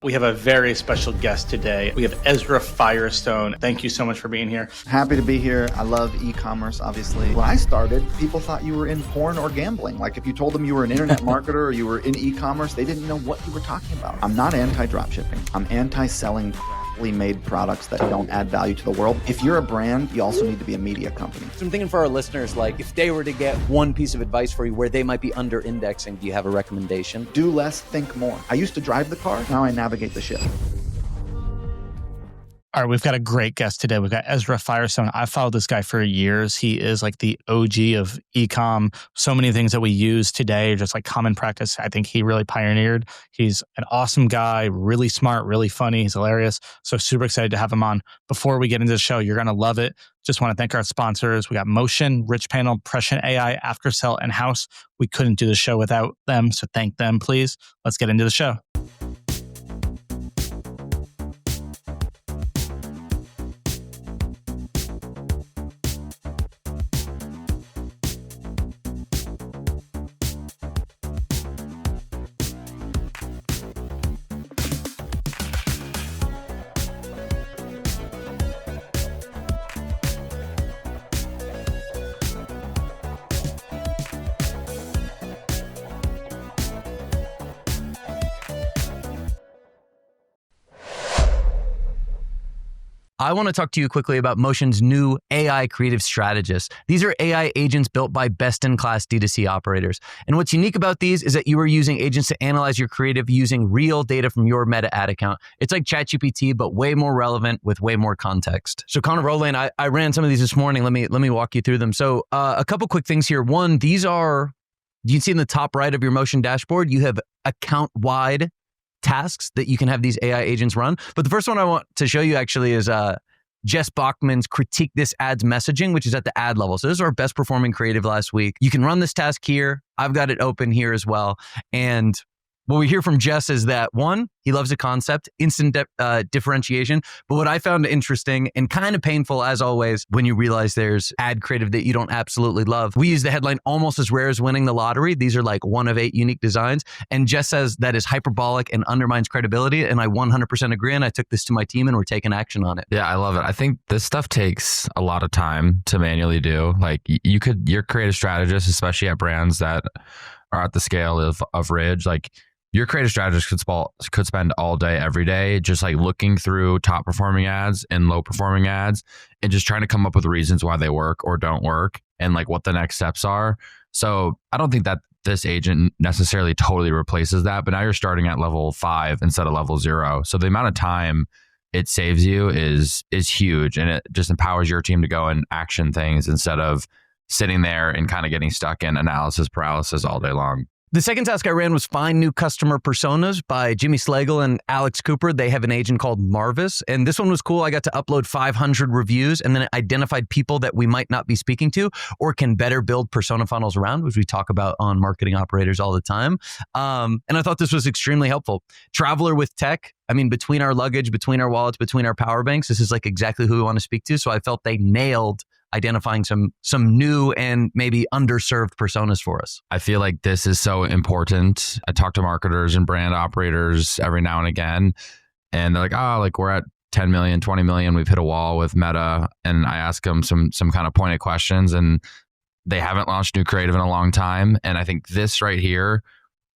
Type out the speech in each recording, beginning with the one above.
We have a very special guest today. We have Ezra Firestone. Thank you so much for being here. Happy to be here. I love e-commerce, obviously. When I started, people thought you were in porn or gambling. Like if you told them you were an internet marketer or you were in e-commerce, they didn't know what you were talking about. I'm not anti-dropshipping. I'm anti-selling crappily made products that don't add value to the world. If you're a brand, you also need to be a media company. So I'm thinking for our listeners, like if they were to get one piece of advice for you where they might be under indexing, do you have a recommendation? Do less, think more. I used to drive the car. Now I navigate the ship. All right, we've got a great guest today. We've got Ezra Firestone. I've followed this guy for years. He is like the OG of e-com. So many things that we use today are just like common practice. I think he really pioneered. He's an awesome guy, really smart, really funny. He's hilarious. So super excited to have him on. Before we get into the show, you're going to love it. Just want to thank our sponsors. We got Motion, Rich Panel, Prescient AI, Aftersell, and House. We couldn't do the show without them, so thank them, please. Let's get into the show. I want to talk to you quickly about Motion's new AI creative strategists. These are AI agents built by best-in-class DTC operators. And what's unique about these is that you are using agents to analyze your creative using real data from your Meta ad account. It's like ChatGPT, but way more relevant with way more context. So Connor Rowland, I ran some of these this morning. Let me walk you through them. So a couple quick things here. One, these are, you can see in the top right of your Motion dashboard, you have account-wide tasks that you can have these AI agents run. But the first one I want to show you actually is Jess Bachman's Critique This Ad's Messaging, which is at the ad level. So this is our best performing creative last week. You can run this task here. I've got it open here as well. And what we hear from Jess is that, one, he loves the concept, instant differentiation. But what I found interesting and kind of painful, as always, when you realize there's ad creative that you don't absolutely love, we use the headline almost as rare as winning the lottery. These are like 1 of 8 unique designs. And Jess says that is hyperbolic and undermines credibility. And I 100% agree. And I took this to my team and we're taking action on it. Yeah, I love it. I think this stuff takes a lot of time to manually do. Like you're creative strategist, especially at brands that are at the scale of Ridge, like your creative strategist could spend all day, every day, just like looking through top performing ads and low performing ads and just trying to come up with reasons why they work or don't work and like what the next steps are. So I don't think that this agent necessarily totally replaces that, but now you're starting at level 5 instead of level 0. So the amount of time it saves you is huge, and it just empowers your team to go and action things instead of sitting there and kind of getting stuck in analysis paralysis all day long. The second task I ran was Find New Customer Personas by Jimmy Slagle and Alex Cooper. They have an agent called Marvis. And this one was cool. I got to upload 500 reviews and then it identified people that we might not be speaking to or can better build persona funnels around, which we talk about on Marketing Operators all the time. And I thought this was extremely helpful. Traveler with tech. I mean, between our luggage, between our wallets, between our power banks, this is like exactly who we want to speak to. So I felt they nailed identifying some new and maybe underserved personas for us. I feel like this is so important. I talk to marketers and brand operators every now and again, and they're like, like we're at 10 million, 20 million. We've hit a wall with Meta. And I ask them some kind of pointed questions and they haven't launched new creative in a long time. And I think this right here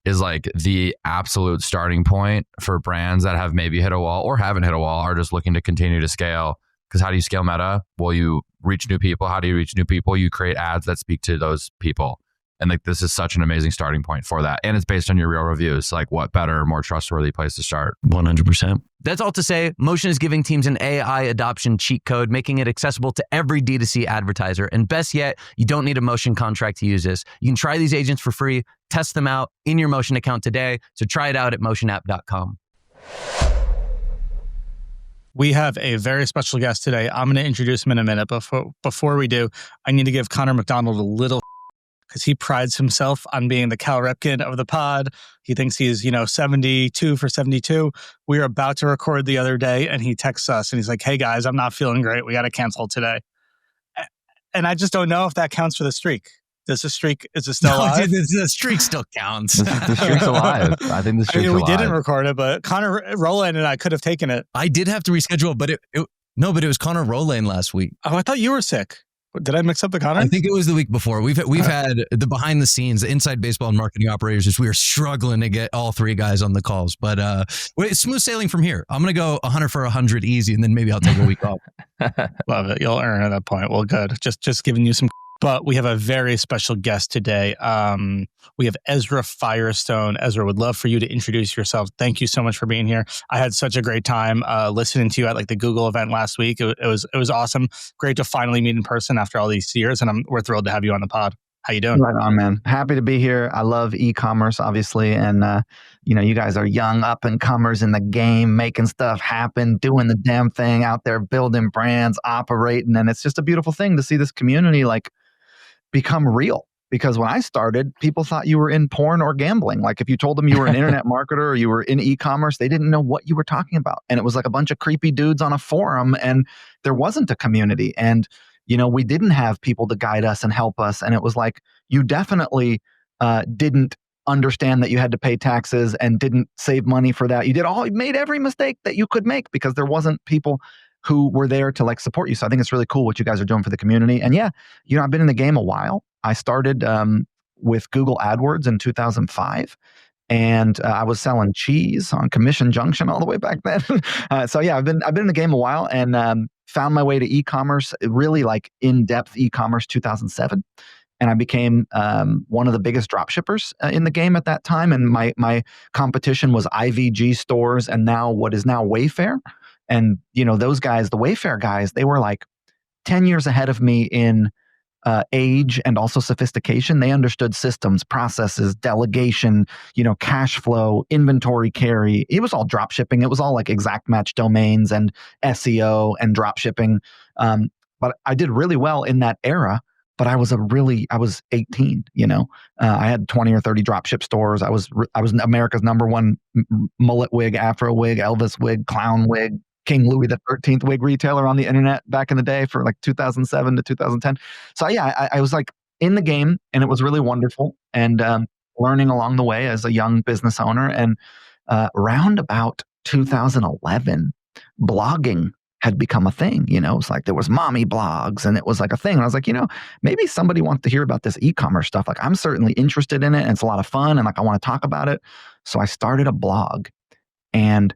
is like the absolute starting point for brands that have maybe hit a wall or haven't hit a wall, are just looking to continue to scale. Because how do you scale Meta? Well, you reach new people. How do you reach new people? You create ads that speak to those people. And like this is such an amazing starting point for that. And it's based on your real reviews. Like what better, more trustworthy place to start? 100%. That's all to say, Motion is giving teams an AI adoption cheat code, making it accessible to every D2C advertiser. And best yet, you don't need a Motion contract to use this. You can try these agents for free, test them out in your Motion account today. So try it out at motionapp.com. We have a very special guest today. I'm going to introduce him in a minute. Before we do, I need to give Connor McDonald a little because he prides himself on being the Cal Ripken of the pod. He thinks he's, 72 for 72. We were about to record the other day and he texts us and he's like, hey guys, I'm not feeling great. We got to cancel today. And I just don't know if that counts for the streak. Does the streak, is it still No, alive? the streak still counts. The streak's alive. I think the I streak's mean, we alive. didn't record it, but Connor Roland and I could have taken it. I did have to reschedule, but it was Connor Rowlane last week. Oh, I thought you were sick. Did I mix up the Connor? I think it was the week before. We've had the behind the scenes, the inside baseball and marketing operators. Just we are struggling to get all three guys on the calls, but it's smooth sailing from here. I'm gonna go 100 for 100 easy, and then maybe I'll take a week off. Love it. You'll earn at that point. Well, good. Just giving you some. But we have a very special guest today. We have Ezra Firestone. Ezra, would love for you to introduce yourself. Thank you so much for being here. I had such a great time listening to you at like the Google event last week. It was awesome. Great to finally meet in person after all these years, and we're thrilled to have you on the pod. How you doing? Right on, man. Happy to be here. I love e-commerce, obviously, and you guys are young up and comers in the game, making stuff happen, doing the damn thing out there, building brands, operating, and it's just a beautiful thing to see this community like become real. Because when I started, people thought you were in porn or gambling. Like if you told them you were an internet marketer or you were in e-commerce, they didn't know what you were talking about. And it was like a bunch of creepy dudes on a forum, and there wasn't a community. And we didn't have people to guide us and help us. And it was like, you definitely didn't understand that you had to pay taxes and didn't save money for that. You made every mistake that you could make because there wasn't people who were there to like support you. So I think it's really cool what you guys are doing for the community. And yeah, I've been in the game a while. I started with Google AdWords in 2005. And I was selling cheese on Commission Junction all the way back then. So yeah, I've been in the game a while, and found my way to e-commerce, really like in-depth e-commerce 2007. And I became one of the biggest drop shippers in the game at that time. And my competition was IVG stores and now what is now Wayfair. And those guys, the Wayfair guys, they were like 10 years ahead of me in age and also sophistication. They understood systems, processes, delegation, cash flow, inventory carry. It was all drop shipping. It was all like exact match domains and SEO and drop shipping. But I did really well in that era. But I was 18. I had 20 or 30 drop ship stores. I was America's #1 mullet wig, Afro wig, Elvis wig, clown wig, King Louis the 13th wig retailer on the internet back in the day for like 2007 to 2010. So yeah, I was like in the game, and it was really wonderful, and learning along the way as a young business owner. And around about 2011, blogging had become a thing. It's like there was mommy blogs, and it was like a thing. And I was like, maybe somebody wants to hear about this e-commerce stuff. Like I'm certainly interested in it, and it's a lot of fun, and like I want to talk about it. So I started a blog, and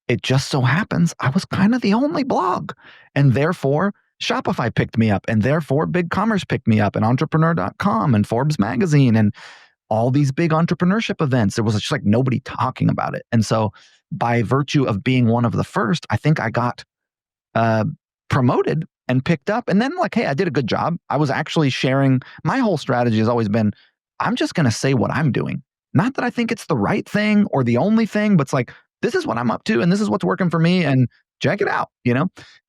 it just so happens I was kind of the only blog, and therefore Shopify picked me up, and therefore BigCommerce picked me up, and Entrepreneur.com and Forbes magazine and all these big entrepreneurship events. There was just like nobody talking about it. And so by virtue of being one of the first, I think I got promoted and picked up. And then like, hey, I did a good job. I was actually sharing. My whole strategy has always been, I'm just going to say what I'm doing. Not that I think it's the right thing or the only thing, but it's like, this is what I'm up to and this is what's working for me, and check it out,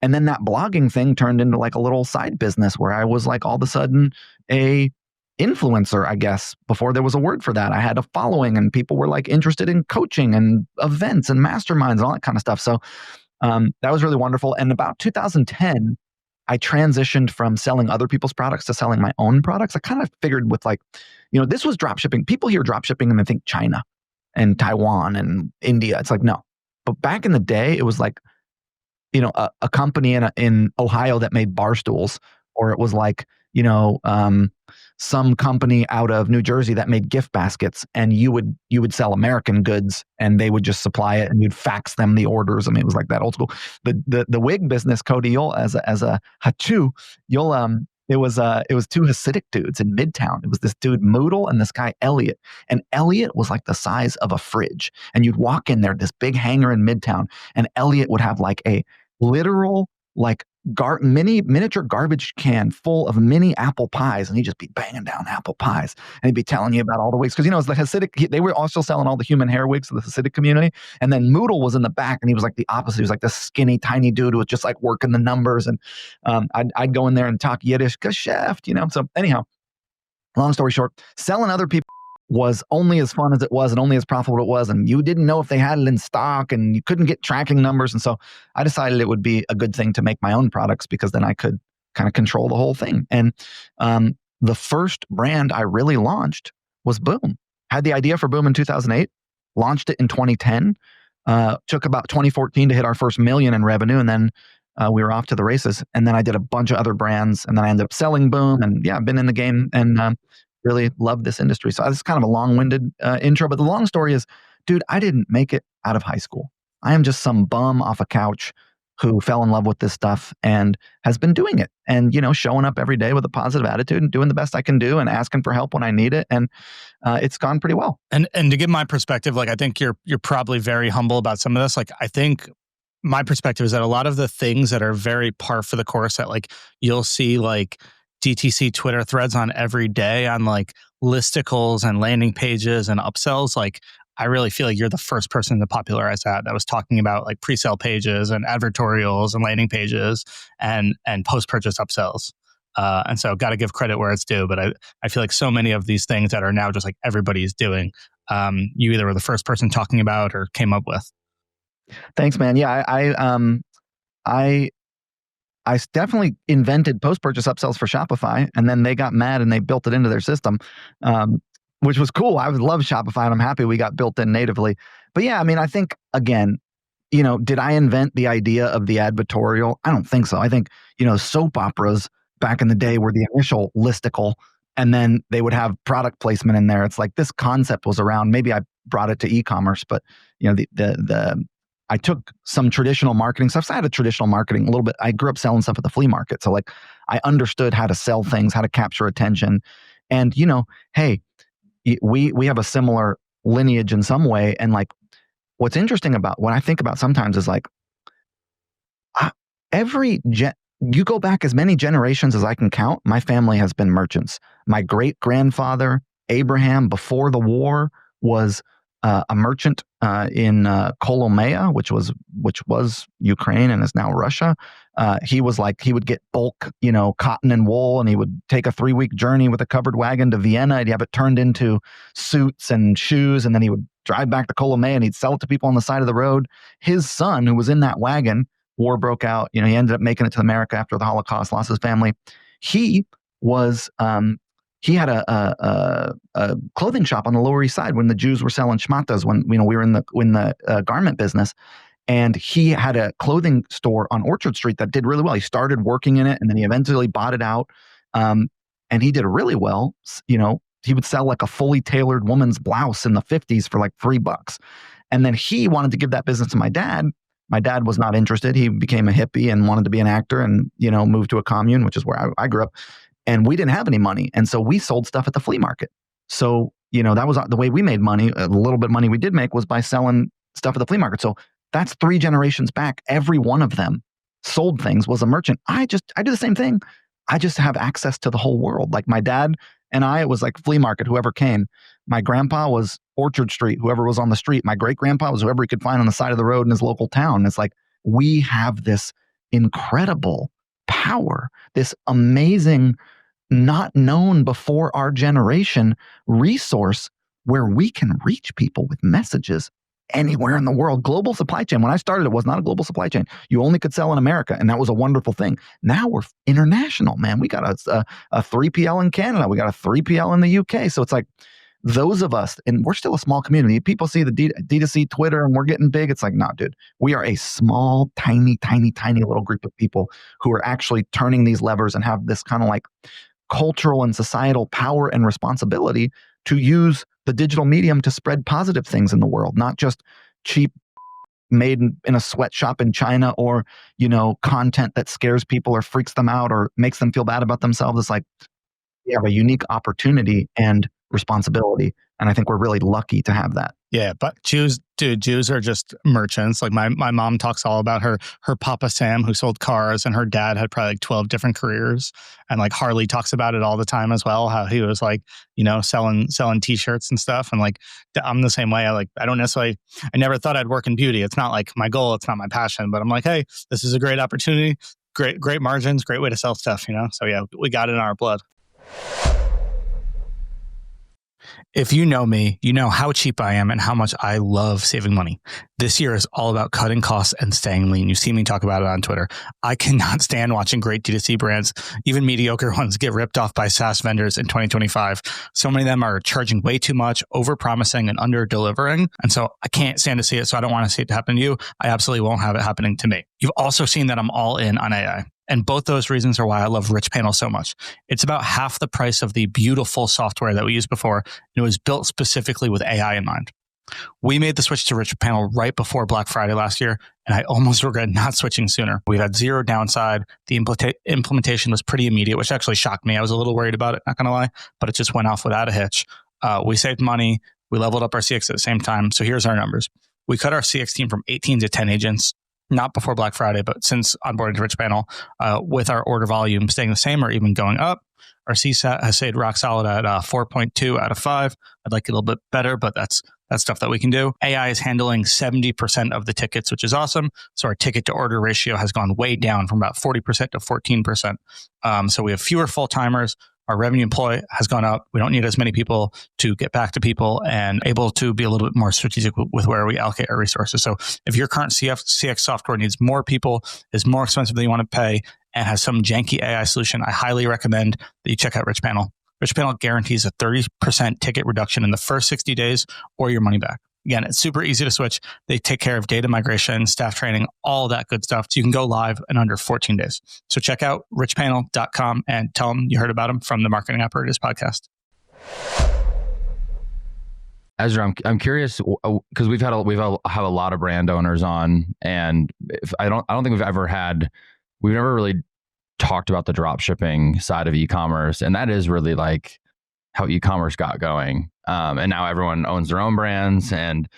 And then that blogging thing turned into like a little side business where I was like all of a sudden a influencer, I guess. Before there was a word for that. I had a following, and people were like interested in coaching and events and masterminds and all that kind of stuff. So that was really wonderful. And about 2010, I transitioned from selling other people's products to selling my own products. I kind of figured with like, this was drop shipping. People hear drop shipping and they think China and Taiwan and India. It's like, no. But back in the day, it was like, a company in Ohio that made bar stools, or it was like, some company out of New Jersey that made gift baskets, and you would sell American goods and they would just supply it, and you'd fax them the orders. I mean, it was like that old school. The wig business, Cody, as a hachu, it was two Hasidic dudes in Midtown. It was this dude Moodle and this guy Elliot. And Elliot was like the size of a fridge. And you'd walk in there, this big hangar in Midtown, and Elliot would have like a literal like miniature garbage can full of mini apple pies, and he'd just be banging down apple pies, and he'd be telling you about all the wigs, because it's the Hasidic. They were also selling all the human hair wigs to the Hasidic community, and then Moodle was in the back, and he was like the opposite. He was like this skinny, tiny dude who was just like working the numbers, and I'd go in there and talk Yiddish, geschäft, So anyhow, long story short, selling other people was only as fun as it was and only as profitable it was, and you didn't know if they had it in stock, and you couldn't get tracking numbers. And so I decided it would be a good thing to make my own products, because then I could kind of control the whole thing. And the first brand I really launched was Boom. Had the idea for Boom in 2008, launched it in 2010, took about 2014 to hit our first $1 million in revenue, and then we were off to the races. And then I did a bunch of other brands, and then I ended up selling Boom. And yeah, I've been in the game and really love this industry. So this is kind of a long-winded intro, but the long story is, dude, I didn't make it out of high school. I am just some bum off a couch who fell in love with this stuff and has been doing it and, showing up every day with a positive attitude and doing the best I can do and asking for help when I need it. And it's gone pretty well. And to give my perspective, like, I think you're probably very humble about some of this. Like, I think my perspective is that a lot of the things that are very par for the course that, like, you'll see like DTC Twitter threads on every day on like listicles and landing pages and upsells, like, I really feel like you're the first person to popularize that was talking about like pre-sale pages and advertorials and landing pages and post-purchase upsells. And so got to give credit where it's due. But I feel like so many of these things that are now just like everybody's doing, you either were the first person talking about or came up with. Thanks, man. Yeah, I definitely invented post-purchase upsells for Shopify, and then they got mad and they built it into their system. Which was cool. I would love Shopify, and I'm happy we got built in natively. But yeah, I mean, I think, again, did I invent the idea of the advertorial? I don't think so. I think, soap operas back in the day were the initial listicle, and then they would have product placement in there. It's like this concept was around. Maybe I brought it to e-commerce, but, I took some traditional marketing stuff. So I had a traditional marketing a little bit. I grew up selling stuff at the flea market. So like I understood how to sell things, how to capture attention. And, hey, we have a similar lineage in some way. And like, what's interesting about what I think about sometimes is like, you go back as many generations as I can count, my family has been merchants. My great grandfather, Abraham, before the war was a merchant in Kolomea, which was Ukraine and is now Russia. He would get bulk, cotton and wool, and he would take a 3-week journey with a covered wagon to Vienna. He'd have it turned into suits and shoes, and then he would drive back to Kolomea and he'd sell it to people on the side of the road. His son, who was in that wagon, war broke out. He ended up making it to America after the Holocaust, lost his family. He was he had a clothing shop on the Lower East Side when the Jews were selling shmatas, when we were in the garment business. And he had a clothing store on Orchard Street that did really well. He started working in it, and then he eventually bought it out. And he did really well. He would sell like a fully tailored woman's blouse in the 50s for like $3. And then he wanted to give that business to my dad. My dad was not interested. He became a hippie and wanted to be an actor and, moved to a commune, which is where I grew up. And we didn't have any money. And so we sold stuff at the flea market. So, that was the way we made money. A little bit of money we did make was by selling stuff at the flea market. So that's 3 generations back. Every one of them sold things, was a merchant. I do the same thing. I just have access to the whole world. Like my dad and it was like flea market, whoever came. My grandpa was Orchard Street, whoever was on the street. My great grandpa was whoever he could find on the side of the road in his local town. It's like, we have this incredible power, this amazing, not known before our generation resource where we can reach people with messages anywhere in the world. Global supply chain. When I started, it was not a global supply chain. You only could sell in America, and that was a wonderful thing. Now we're international, man. We got a 3PL in Canada. We got a 3PL in the UK. So it's like those of us, and we're still a small community. People see the DTC Twitter and we're getting big. It's like, no, dude, we are a small, tiny, tiny, tiny little group of people who are actually turning these levers and have this kind of like cultural and societal power and responsibility to use the digital medium to spread positive things in the world, not just cheap made in a sweatshop in China or, content that scares people or freaks them out or makes them feel bad about themselves. It's like we have a unique opportunity and responsibility. And I think we're really lucky to have that. Yeah, but Jews are just merchants. Like my mom talks all about her Papa Sam, who sold cars, and her dad had probably like 12 different careers. And like Harley talks about it all the time as well, how he was like, selling t-shirts and stuff. And like, I'm the same way. I never thought I'd work in beauty. It's not like my goal. It's not my passion, but I'm like, hey, this is a great opportunity. Great margins, great way to sell stuff, So yeah, we got it in our blood. If you know me, you know how cheap I am and how much I love saving money. This year is all about cutting costs and staying lean. You see me talk about it on Twitter. I cannot stand watching great D2C brands, even mediocre ones, get ripped off by SaaS vendors in 2025. So many of them are charging way too much, over-promising and under-delivering. And so I can't stand to see it. So I don't want to see it happen to you. I absolutely won't have it happening to me. You've also seen that I'm all in on AI. And both those reasons are why I love Rich Panel so much. It's about half the price of the beautiful software that we used before. And it was built specifically with AI in mind. We made the switch to Rich Panel right before Black Friday last year, and I almost regret not switching sooner. We had zero downside. The implementation was pretty immediate, which actually shocked me. I was a little worried about it, not going to lie, but it just went off without a hitch. We saved money. We leveled up our CX at the same time. So here's our numbers. We cut our CX team from 18 to 10 agents. Not before Black Friday, but since onboarding to Rich Panel, with our order volume staying the same or even going up. Our CSAT has stayed rock solid at 4.2 out of 5. I'd like it a little bit better, but that's stuff that we can do. AI is handling 70% of the tickets, which is awesome. So our ticket to order ratio has gone way down from about 40% to 14%. So we have fewer full-timers. Our revenue employee has gone up. We don't need as many people to get back to people and able to be a little bit more strategic with where we allocate our resources. So if your current CX software needs more people, is more expensive than you want to pay, and has some janky AI solution, I highly recommend that you check out Rich Panel. Rich Panel guarantees a 30% ticket reduction in the first 60 days or your money back. Again, it's super easy to switch. They take care of data migration, staff training, all that good stuff. So you can go live in under 14 days. So check out richpanel.com and tell them you heard about them from the Marketing Operators podcast. Ezra, I'm curious because we've have a lot of brand owners on, and I don't think we've never really talked about the drop shipping side of e-commerce, and that is really like how e-commerce got going. And now everyone owns their own brands. And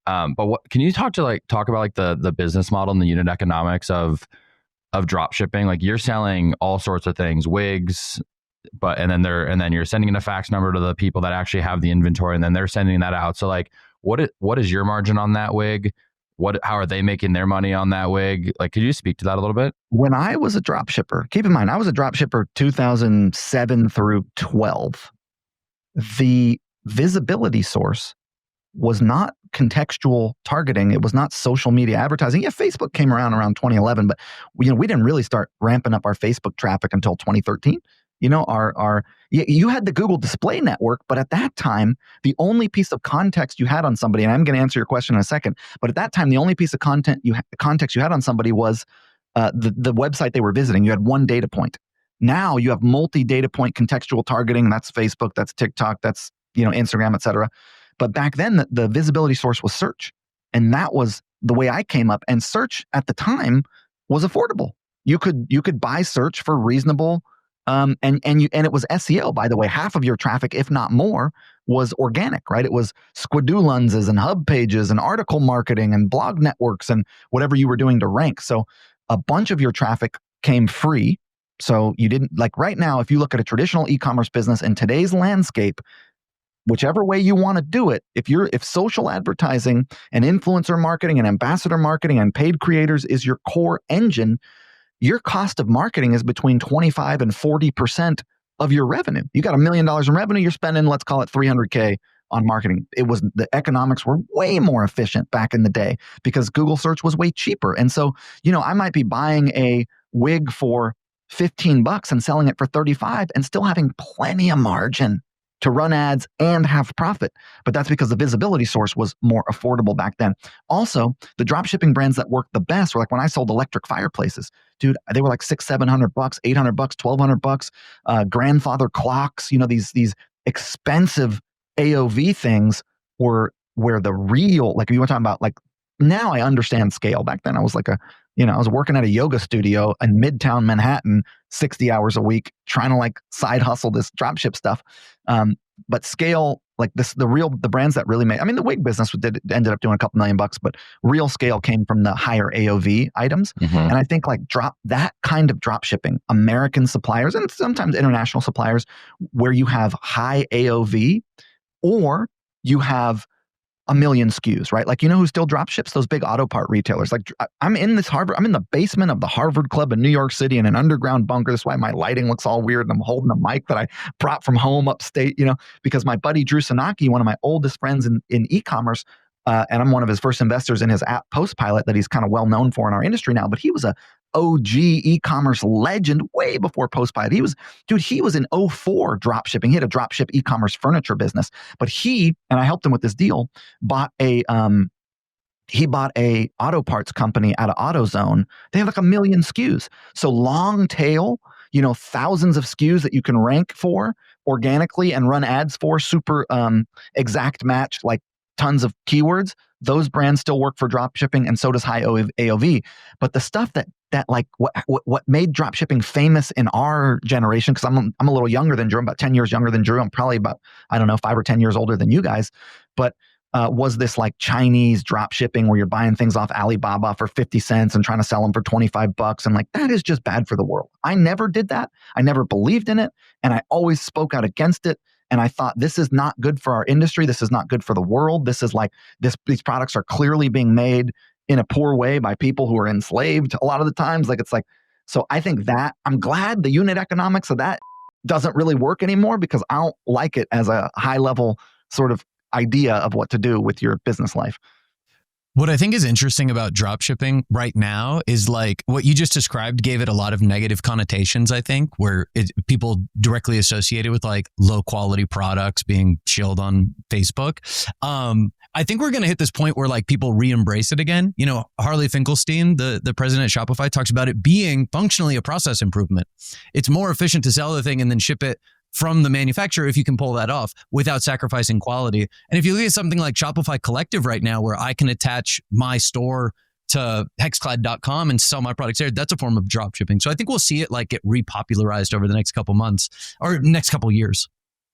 but what can you talk about like the business model and the unit economics of drop shipping? Like you're selling all sorts of things, wigs, and then you're sending in a fax number to the people that actually have the inventory, and then they're sending that out. So like what is your margin on that wig? How are they making their money on that wig? Like, could you speak to that a little bit? When I was a drop shipper, keep in mind, I was a drop shipper 2007 through 12. The visibility source was not contextual targeting. It was not social media advertising. Yeah, Facebook came around 2011, but we didn't really start ramping up our Facebook traffic until 2013. You had the Google Display Network, but at that time, the only piece of context you had on somebody, and I'm going to answer your question in a second, but at that time, the only piece of context you had on somebody was the website they were visiting. You had one data point. Now you have multi-data point contextual targeting. That's Facebook, that's TikTok, that's Instagram, et cetera. But back then, the visibility source was search. And that was the way I came up. And search at the time was affordable. You could buy search for reasonable, and it was SEO, by the way. Half of your traffic, if not more, was organic, right? It was squadulances and hub pages and article marketing and blog networks and whatever you were doing to rank. So a bunch of your traffic came free. So you didn't, like right now, if you look at a traditional e-commerce business in today's landscape, whichever way you want to do it, if social advertising and influencer marketing and ambassador marketing and paid creators is your core engine, your cost of marketing is between 25 and 40% of your revenue. You got $1 million in revenue, you're spending, let's call it $300K on marketing. The economics were way more efficient back in the day because Google search was way cheaper. And so, I might be buying a wig for $15 and selling it for $35 and still having plenty of margin to run ads and have profit. But that's because the visibility source was more affordable back then. Also, the dropshipping brands that worked the best were like when I sold electric fireplaces, dude, they were like $600-$700, $800, $1,200. Grandfather clocks, these expensive AOV things were where the real, like if you were talking about like, now I understand scale. Back then I was like I was working at a yoga studio in Midtown Manhattan, 60 hours a week, trying to like side hustle this dropship stuff. But scale, like the brands that really made, the wig business ended up doing a couple $1 million, but real scale came from the higher AOV items. Mm-hmm. And I think like that kind of drop shipping, American suppliers and sometimes international suppliers, where you have high AOV or you have a million SKUs, right? Like, you know who still drop ships? Those big auto part retailers. Like, I'm in the basement of the Harvard Club in New York City in an underground bunker. That's why my lighting looks all weird. And I'm holding a mic that I brought from home upstate, because my buddy Drew Sanaki, one of my oldest friends in e-commerce, and I'm one of his first investors in his app Postpilot that he's kind of well known for in our industry now, but he was a OG e-commerce legend way before Postpilot. He was in 2004 drop shipping. He had a drop ship e-commerce furniture business, but and I helped him with this deal, bought a auto parts company out of AutoZone. They have like 1 million SKUs. So long tail, thousands of SKUs that you can rank for organically and run ads for, super exact match, like tons of keywords. Those brands still work for drop shipping, and so does high AOV. But the stuff that like what made drop shipping famous in our generation, because I'm a little younger than Drew, I'm about 10 years younger than Drew. I'm probably about, 5 or 10 years older than you guys. But was this like Chinese drop shipping where you're buying things off Alibaba for 50 cents and trying to sell them for $25? And like, that is just bad for the world. I never did that. I never believed in it. And I always spoke out against it. And I thought, this is not good for our industry. This is not good for the world. This is like, these products are clearly being made in a poor way by people who are enslaved a lot of the times. So I think that I'm glad the unit economics of that doesn't really work anymore, because I don't like it as a high level sort of idea of what to do with your business life. What I think is interesting about dropshipping right now is like what you just described gave it a lot of negative connotations, I think, where people directly associated with like low quality products being shilled on Facebook. I think we're going to hit this point where like people re-embrace it again. Harley Finkelstein, the president at Shopify, talks about it being functionally a process improvement. It's more efficient to sell the thing and then ship it from the manufacturer if you can pull that off without sacrificing quality. And if you look at something like Shopify Collective right now, where I can attach my store to hexclad.com and sell my products there, that's a form of drop shipping. So I think we'll see it like get repopularized over the next couple months or next couple years.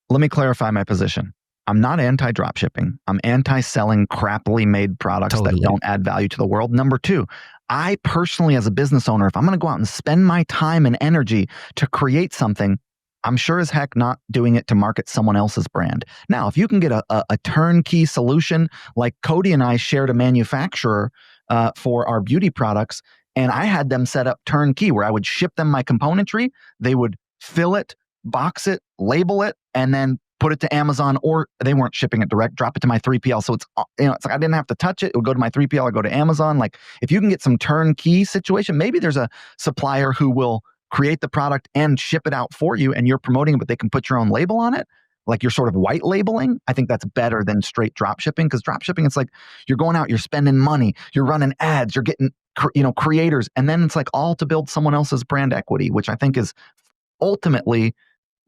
Let me clarify my position. I'm not anti-drop shipping. I'm anti-selling crappily made products that don't add value to the world. Number two, I personally, as a business owner, if I'm going to go out and spend my time and energy to create something, I'm sure as heck not doing it to market someone else's brand. Now, if you can get a turnkey solution, like Cody and I shared a manufacturer for our beauty products, and I had them set up turnkey where I would ship them my componentry, they would fill it, box it, label it, and then put it to Amazon, or they weren't shipping it direct, drop it to my 3PL. So it's like I didn't have to touch it. It would go to my 3PL or go to Amazon. Like, if you can get some turnkey situation, maybe there's a supplier who will create the product and ship it out for you, and you're promoting it, but they can put your own label on it. Like, you're sort of white labeling. I think that's better than straight drop shipping, because drop shipping, it's like you're going out, you're spending money, you're running ads, you're getting creators, and then it's like all to build someone else's brand equity, which I think is ultimately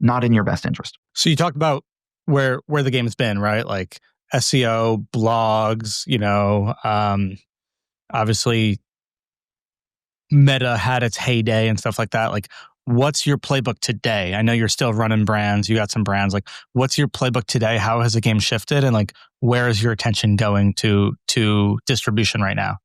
not in your best interest. So you talked about where the game's been, right? Like SEO, blogs, obviously Meta had its heyday and stuff like that. Like, what's your playbook today? I know you're still running brands. You got some brands. Like, what's your playbook today? How has the game shifted? And like, where is your attention going to distribution right now?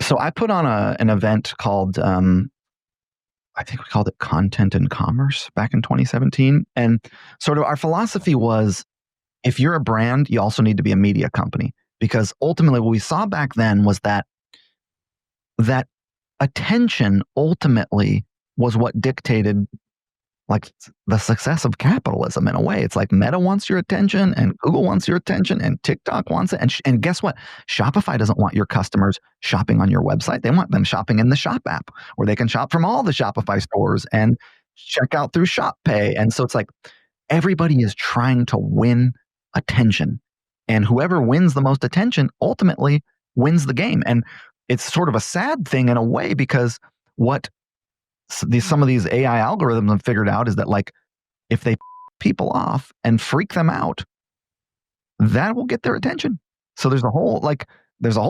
So I put on an event called, I think we called it Content and Commerce back in 2017. And sort of our philosophy was, if you're a brand, you also need to be a media company. Because ultimately what we saw back then was that attention ultimately was what dictated like the success of capitalism in a way. It's like Meta wants your attention, and Google wants your attention, and TikTok wants it. And guess what? Shopify doesn't want your customers shopping on your website. They want them shopping in the Shop app, where they can shop from all the Shopify stores and check out through Shop Pay. And so it's like everybody is trying to win attention. And whoever wins the most attention ultimately wins the game. And it's sort of a sad thing in a way, because what some of these AI algorithms have figured out is that, like, if they people off and freak them out, that will get their attention. So there's a whole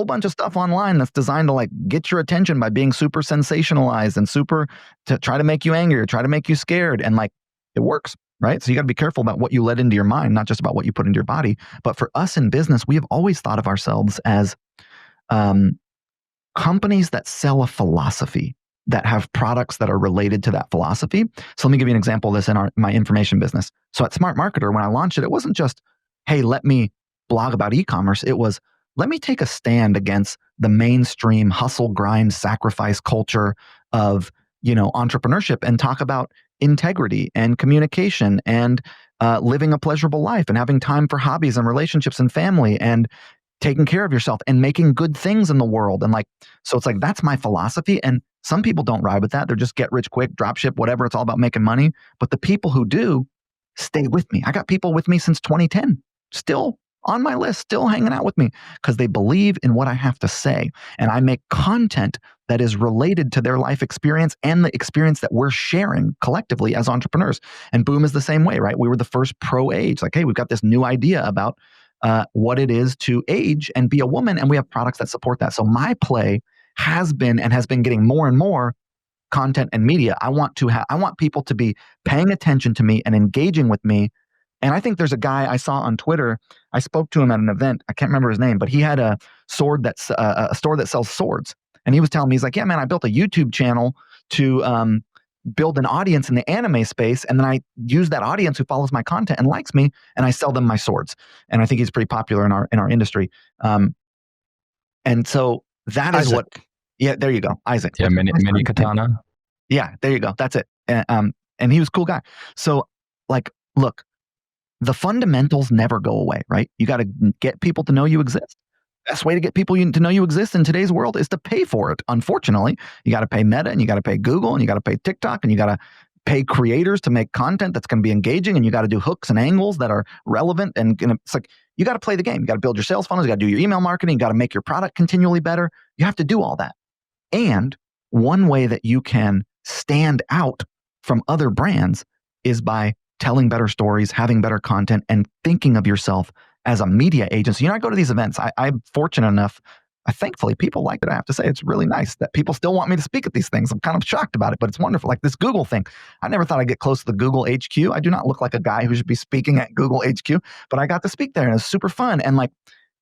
bunch of stuff online that's designed to like get your attention by being super sensationalized and super to try to make you angry or try to make you scared. And like, it works, right? So you got to be careful about what you let into your mind, not just about what you put into your body. But for us in business, we have always thought of ourselves as companies that sell a philosophy, that have products that are related to that philosophy. So let me give you an example of this in my information business. So at Smart Marketer, when I launched it, it wasn't just, hey, let me blog about e-commerce. It was, let me take a stand against the mainstream hustle, grind, sacrifice culture of, entrepreneurship and talk about integrity and communication and living a pleasurable life and having time for hobbies and relationships and family and taking care of yourself and making good things in the world. And so it's like, that's my philosophy. And some people don't ride with that. They're just get rich quick, drop ship, whatever. It's all about making money. But the people who do stay with me. I got people with me since 2010, still on my list, still hanging out with me because they believe in what I have to say. And I make content that is related to their life experience and the experience that we're sharing collectively as entrepreneurs. And Boom is the same way, right? We were the first pro age. Like, hey, we've got this new idea about what it is to age and be a woman, and we have products that support that. So my play has been getting more and more content and media. I want people to be paying attention to me and engaging with me. And I think there's a guy I saw on Twitter. I spoke to him at an event. I can't remember his name, but he had a store that sells swords. And he was telling me, he's like, yeah, man, I built a YouTube channel to build an audience in the anime space. And then I use that audience who follows my content and likes me, and I sell them my swords. And I think he's pretty popular in our industry. And so that is Isaac. Yeah, there you go. Isaac. Yeah, mini katana. Yeah, there you go. That's it. And he was a cool guy. So look, the fundamentals never go away, right? You got to get people to know you exist. Best way to get people to know you exist in today's world is to pay for it. Unfortunately, you got to pay Meta, and you got to pay Google, and you got to pay TikTok, and you got to pay creators to make content that's going to be engaging, and you got to do hooks and angles that are relevant. And it's like, you got to play the game. You got to build your sales funnels. You got to do your email marketing. You got to make your product continually better. You have to do all that. And one way that you can stand out from other brands is by telling better stories, having better content, and thinking of yourself as a media agency. I go to these events. I'm fortunate enough. Thankfully, people like it. I have to say, it's really nice that people still want me to speak at these things. I'm kind of shocked about it, but it's wonderful. Like this Google thing. I never thought I'd get close to the Google HQ. I do not look like a guy who should be speaking at Google HQ, but I got to speak there, and it was super fun. And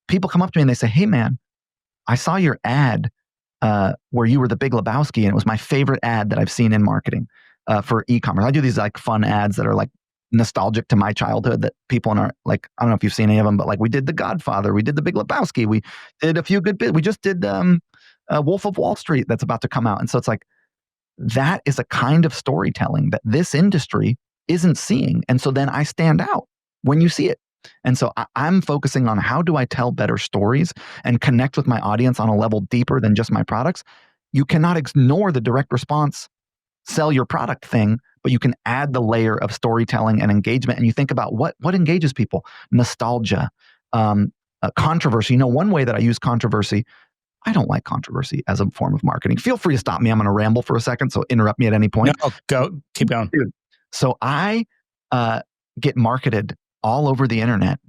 people come up to me and they say, hey man, I saw your ad where you were the Big Lebowski, and it was my favorite ad that I've seen in marketing for e-commerce. I do these fun ads that are nostalgic to my childhood that people in our, I don't know if you've seen any of them, but we did The Godfather, we did The Big Lebowski, we did a few good bits. We just did Wolf of Wall Street that's about to come out. And so it's that is a kind of storytelling that this industry isn't seeing. And so then I stand out when you see it. And so I'm focusing on how do I tell better stories and connect with my audience on a level deeper than just my products. You cannot ignore the direct response, sell your product thing, but you can add the layer of storytelling and engagement. And you think about what engages people: nostalgia, controversy. One way that I use controversy, I don't like controversy as a form of marketing. Feel free to stop me. I'm going to ramble for a second, so interrupt me at any point. No, go. Keep going. Dude, so I get marketed all over the internet,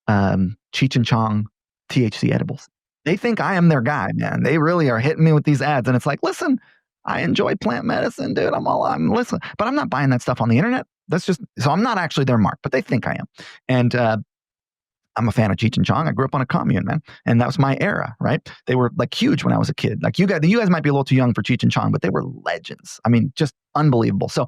Cheech and Chong THC edibles. They think I am their guy, man. They really are hitting me with these ads. And it's like, listen, I enjoy plant medicine, dude. I'm listening, but I'm not buying that stuff on the internet. So I'm not actually their mark, but they think I am. And I'm a fan of Cheech and Chong. I grew up on a commune, man. And that was my era, right? They were huge when I was a kid. You guys might be a little too young for Cheech and Chong, but they were legends. I mean, just unbelievable. So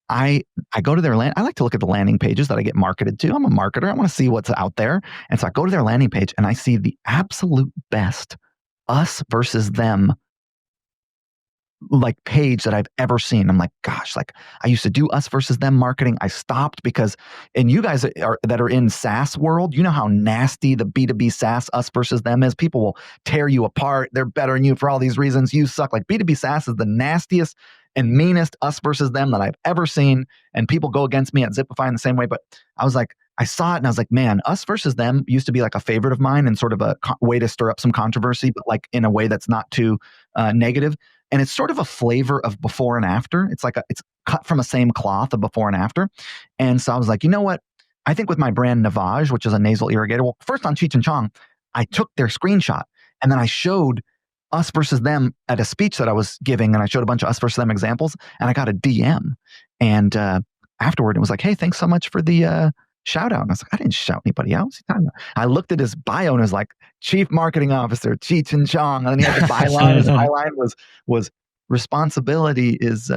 I go to their I like to look at the landing pages that I get marketed to. I'm a marketer. I want to see what's out there. And so I go to their landing page and I see the absolute best us versus them page that I've ever seen. I'm like, gosh, I used to do us versus them marketing. I stopped because, and you guys that are in SaaS world, you know how nasty the B2B SaaS us versus them is. People will tear you apart. They're better than you for all these reasons. You suck. B2B SaaS is the nastiest and meanest us versus them that I've ever seen. And people go against me at Zipify in the same way. But I was I saw it and I was like, man, us versus them used to be a favorite of mine and sort of a way to stir up some controversy, but in a way that's not too negative. And it's sort of a flavor of before and after. It's it's cut from the same cloth of before and after. And so I was like, you know what? I think with my brand Navage, which is a nasal irrigator, well, first on Cheech and Chong, I took their screenshot and then I showed us versus them at a speech that I was giving. And I showed a bunch of us versus them examples and I got a DM. And afterward, it was like, hey, thanks so much for the shout out. And I was like, I didn't shout anybody out. I looked at his bio and it was Chief Marketing Officer, Cheech and Chong. And then he had the byline. His byline was responsibility is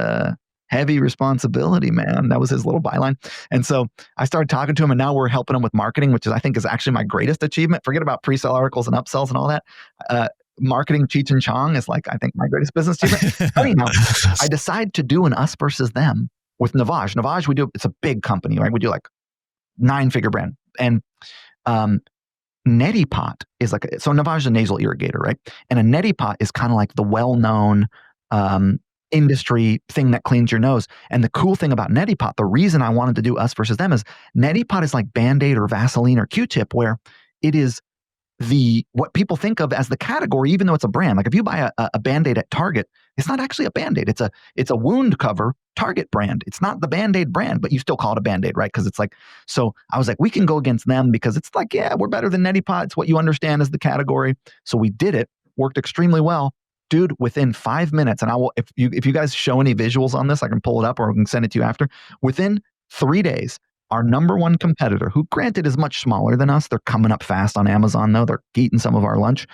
heavy responsibility, man. That was his little byline. And so I started talking to him, and now we're helping him with marketing, which is, I think, is actually my greatest achievement. Forget about pre-sale articles and upsells and all that. Marketing Cheech and Chong is like, I think, my greatest business achievement. Anyhow, I decide to do an us versus them with Navage. Navage, it's a big company, right? We do like 9-figure brand. And Neti Pot is like, so Navage is a nasal irrigator, right? And a Neti Pot is kind of like the well-known industry thing that cleans your nose. And the cool thing about Neti Pot, the reason I wanted to do us versus them is Neti Pot is like Band-Aid or Vaseline or Q-tip, where it is what people think of as the category, even though it's a brand. Like if you buy a Band-Aid at Target, it's not actually a Band-Aid. It's a wound cover Target brand. It's not the Band-Aid brand, but you still call it a Band-Aid, right? Because it's like, so I was like, we can go against them because it's like, yeah, we're better than Neti Pot. It's what you understand as the category. So we did it, worked extremely well. Dude, within 5 minutes, and I will, if you guys show any visuals on this, I can pull it up or I can send it to you after. Within 3 days, our number one competitor, who granted is much smaller than us, they're coming up fast on Amazon though, they're eating some of our lunch,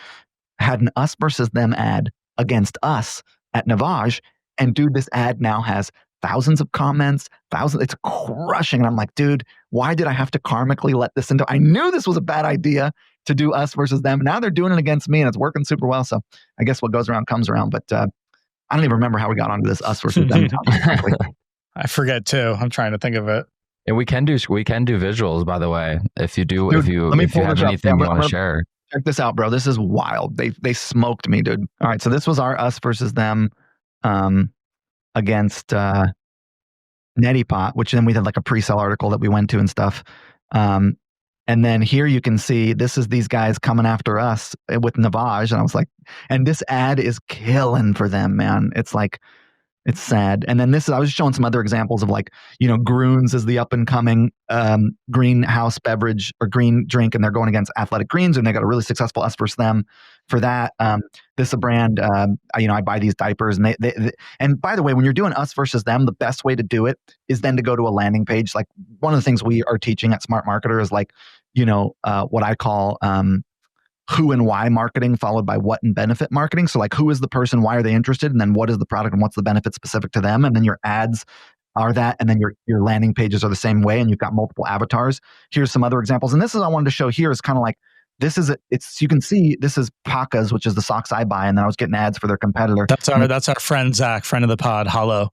had an us versus them ad against us at Navage. And dude, this ad now has thousands of comments, it's crushing. And I'm like, dude, why did I have to karmically let this into? I knew this was a bad idea to do us versus them. Now they're doing it against me and it's working super well. So I guess what goes around comes around. But I don't even remember how we got onto this us versus them. I forget too. I'm trying to think of it. And we can do visuals, by the way. If you do, dude, if you have anything you want to share. Check this out, bro. This is wild. They smoked me, dude. All right, so this was our us versus them against Neti Pot, which then we did like a pre-sale article that we went to and stuff. And then here you can see this is these guys coming after us with Navage, and I was like, and this ad is killing for them, man. It's like, it's sad. And then I was showing some other examples of like, Grunes is the up and coming greenhouse beverage or green drink, and they're going against Athletic Greens, and they got a really successful us versus them for that. This is a brand, I buy these diapers, and and by the way, when you're doing us versus them, the best way to do it is then to go to a landing page. Like one of the things we are teaching at Smart Marketer is like, what I call who and why marketing followed by what and benefit marketing. So like, who is the person? Why are they interested? And then what is the product and what's the benefit specific to them? And then your ads are that. And then your landing pages are the same way. And you've got multiple avatars. Here's some other examples. And this is, I wanted to show here is kind of like, you can see this is Paca's, which is the socks I buy. And then I was getting ads for their competitor. That's our friend, Zach, friend of the pod, Hollow.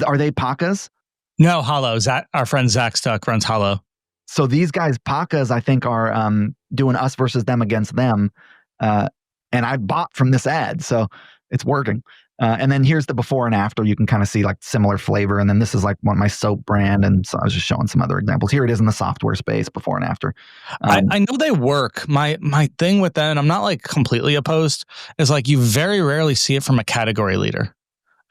Are they Paca's? No, Hollow. Zach, our friend Zach Stuck runs Hollow. So these guys, Paca's, I think, are doing us versus them against them. And I bought from this ad, so it's working. And then here's the before and after. You can kind of see like similar flavor. And then this is like my soap brand. And so I was just showing some other examples. Here it is in the software space, before and after. I know they work. My thing with them, and I'm not like completely opposed, is like you very rarely see it from a category leader.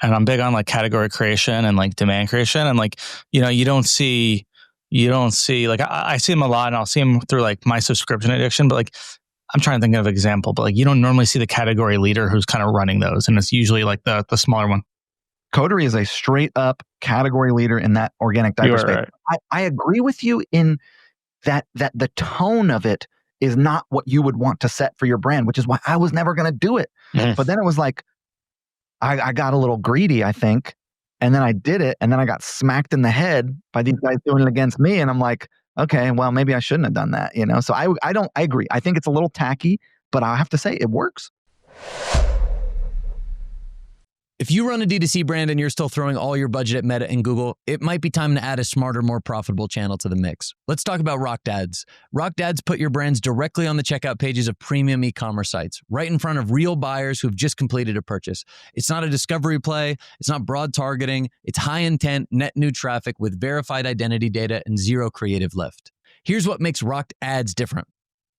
And I'm big on like category creation and like demand creation. And like, you don't see like I see them a lot, and I'll see them through like my subscription addiction, but like I'm trying to think of an example, but like you don't normally see the category leader who's kind of running those, and it's usually like the smaller one. Coterie is a straight up category leader in that organic diaper space. Right. I agree with you in that the tone of it is not what you would want to set for your brand, which is why I was never going to do it. But then it was like I got a little greedy, I think. And then I did it, and then I got smacked in the head by these guys doing it against me. And I'm like, okay, well, maybe I shouldn't have done that, So I agree. I think it's a little tacky, but I have to say it works. If you run a D2C brand and you're still throwing all your budget at Meta and Google, it might be time to add a smarter, more profitable channel to the mix. Let's talk about Rocked Ads. Rocked Ads put your brands directly on the checkout pages of premium e-commerce sites, right in front of real buyers who've just completed a purchase. It's not a discovery play. It's not broad targeting. It's high intent, net new traffic with verified identity data and zero creative lift. Here's what makes Rocked Ads different.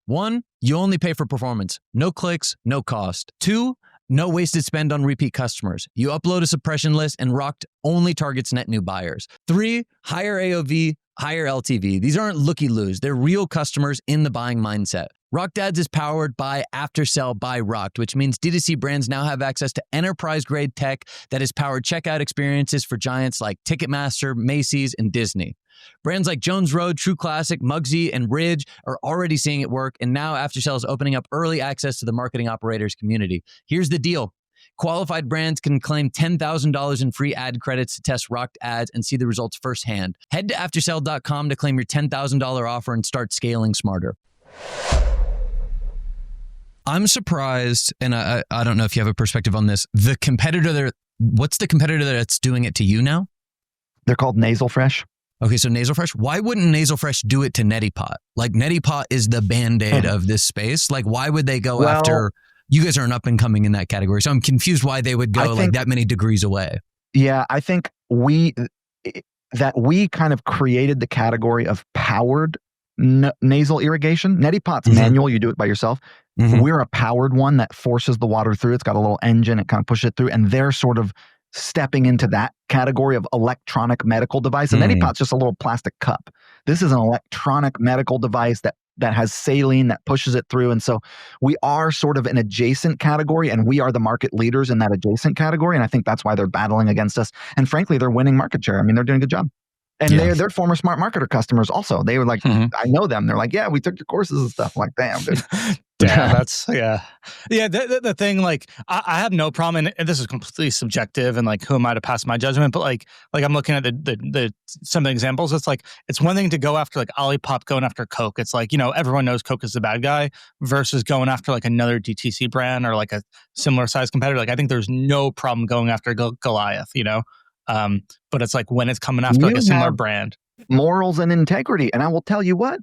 1, you only pay for performance. No clicks, no cost. 2, no wasted spend on repeat customers. You upload a suppression list and Rocked only targets net new buyers. 3, higher AOV, higher LTV. These aren't looky-loos. They're real customers in the buying mindset. Rocked Ads is powered by Aftersell by Rocked, which means D2C brands now have access to enterprise-grade tech that has powered checkout experiences for giants like Ticketmaster, Macy's, and Disney. Brands like Jones Road, True Classic, Muggsy, and Ridge are already seeing it work, and now Aftersell is opening up early access to the marketing operators community. Here's the deal. Qualified brands can claim $10,000 in free ad credits to test Rocked ads and see the results firsthand. Head to aftersell.com to claim your $10,000 offer and start scaling smarter. I'm surprised, and I don't know if you have a perspective on this. What's the competitor that's doing it to you now? They're called Nasal Fresh. Okay, so Nasal Fresh. Why wouldn't Nasal Fresh do it to Neti-Pot? Like, Neti-Pot is the Band-Aid of this space. Like, why would they go after... You guys are an up and coming in that category. So I'm confused why they would go like that many degrees away. Yeah, I think we kind of created the category of powered nasal irrigation. Neti-Pot's manual, you do it by yourself. We're a powered one that forces the water through. It's got a little engine, it kind of pushes it through, and they're sort of stepping into that category of electronic medical device. And Neti-Pot's just a little plastic cup. This is an electronic medical device that has saline that pushes it through. And so we are sort of an adjacent category, and we are the market leaders in that adjacent category. And I think that's why they're battling against us. And frankly, they're winning market share. I mean, they're doing a good job. And they're former Smart Marketer customers also. They were like, I know them. They're like, yeah, we took your courses and stuff. I'm like, damn, dude. The thing, like, I have no problem, and this is completely subjective, and like, who am I to pass my judgment? But like I'm looking at the some of the examples. It's like, it's one thing to go after like Olipop going after Coke. It's like, everyone knows Coke is the bad guy, versus going after like another DTC brand or like a similar size competitor. Like, I think there's no problem going after Goliath, but it's like when it's coming after like a similar brand. Morals and integrity. And I will tell you what,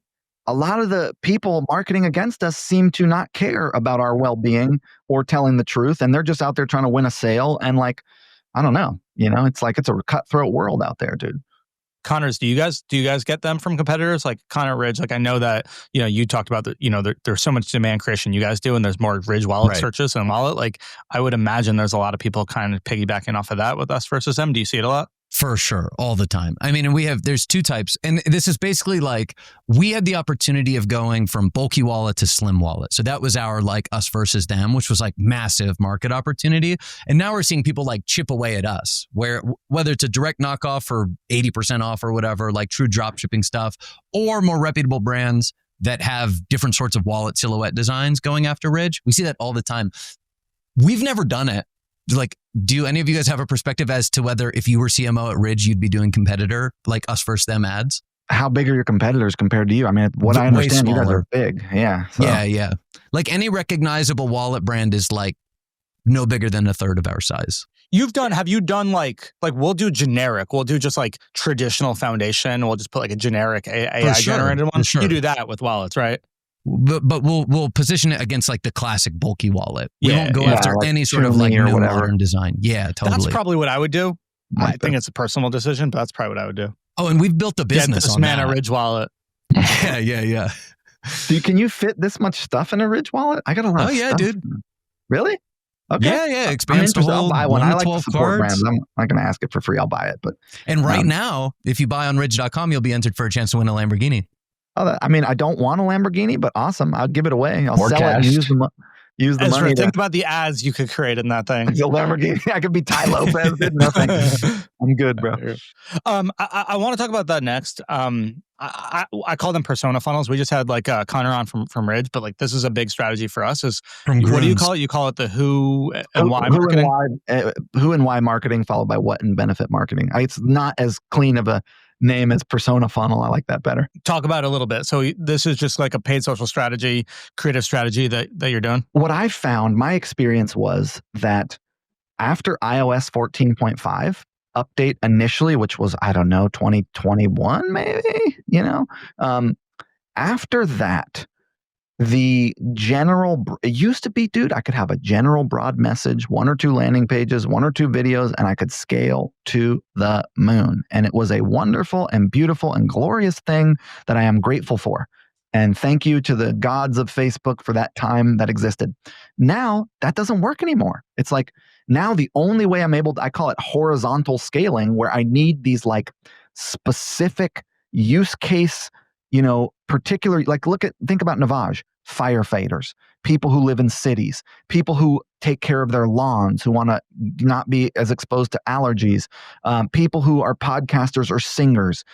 a lot of the people marketing against us seem to not care about our well-being or telling the truth. And they're just out there trying to win a sale. And like, I don't know, it's like, it's a cutthroat world out there, dude. Connors, do you guys get them from competitors like Connor Ridge? Like, I know that, you talked about there's so much demand creation you guys do, and there's more Ridge wallet searches and wallet. Like, I would imagine there's a lot of people kind of piggybacking off of that with us versus them. Do you see it a lot? For sure, all the time. I mean, and there's two types. And this is basically like, we had the opportunity of going from bulky wallet to slim wallet. So that was our like us versus them, which was like massive market opportunity. And now we're seeing people like chip away at us, whether it's a direct knockoff or 80% off or whatever, like true drop shipping stuff, or more reputable brands that have different sorts of wallet silhouette designs going after Ridge. We see that all the time. We've never done it. Like, do any of you guys have a perspective as to whether if you were CMO at Ridge, you'd be doing competitor, like us versus them ads? How big are your competitors compared to you? I mean, what I understand, you guys are big. Yeah. So. Yeah. Like, any recognizable wallet brand is like no bigger than a third of our size. Have you done like we'll do generic, we'll do just like traditional foundation. We'll just put like a generic AI generated one. Sure. You do that with wallets, right? But we'll position it against like the classic bulky wallet. We won't go after like any sort of like new modern design. Yeah, totally. That's probably what I would do. I think it's a personal decision, but that's probably what I would do. Oh, and we've built a business on that. A Ridge wallet. Yeah. Can you fit this much stuff in a Ridge wallet? I got a lot of stuff. Dude. Really? Okay. Yeah. Expands to hold 1 to 12 cards. Brands. I'm not going to ask it for free. I'll buy it. And right now, if you buy on ridge.com, you'll be entered for a chance to win a Lamborghini. I mean, I don't want a Lamborghini, but awesome. I'd give it away. I'll sell it and use the Ezra, money. Think about the ads you could create in that thing. The Lamborghini. I could be Ty Lopez. Did nothing. I'm good, bro. I want to talk about that next. I call them persona funnels. We just had like Connor on from Ridge, but like, this is a big strategy for us. What do you call it? You call it the who and why marketing? Who and why marketing followed by what and benefit marketing. It's not as clean of a name as persona funnel. I like that better. Talk about it a little bit. So this is just like a paid social strategy, creative strategy that you're doing? What I found, my experience was that after iOS 14.5 update initially, which was, 2021 maybe, after that, the general, it used to be, dude, I could have a general broad message, 1 or 2 landing pages, 1 or 2 videos, and I could scale to the moon. And it was a wonderful and beautiful and glorious thing that I am grateful for. And thank you to the gods of Facebook for that time that existed. Now, that doesn't work anymore. It's like, now the only way I'm able to, I call it horizontal scaling, where I need these like specific use case, particular, like think about Navage, firefighters, people who live in cities, people who take care of their lawns, who want to not be as exposed to allergies, people who are podcasters or singers,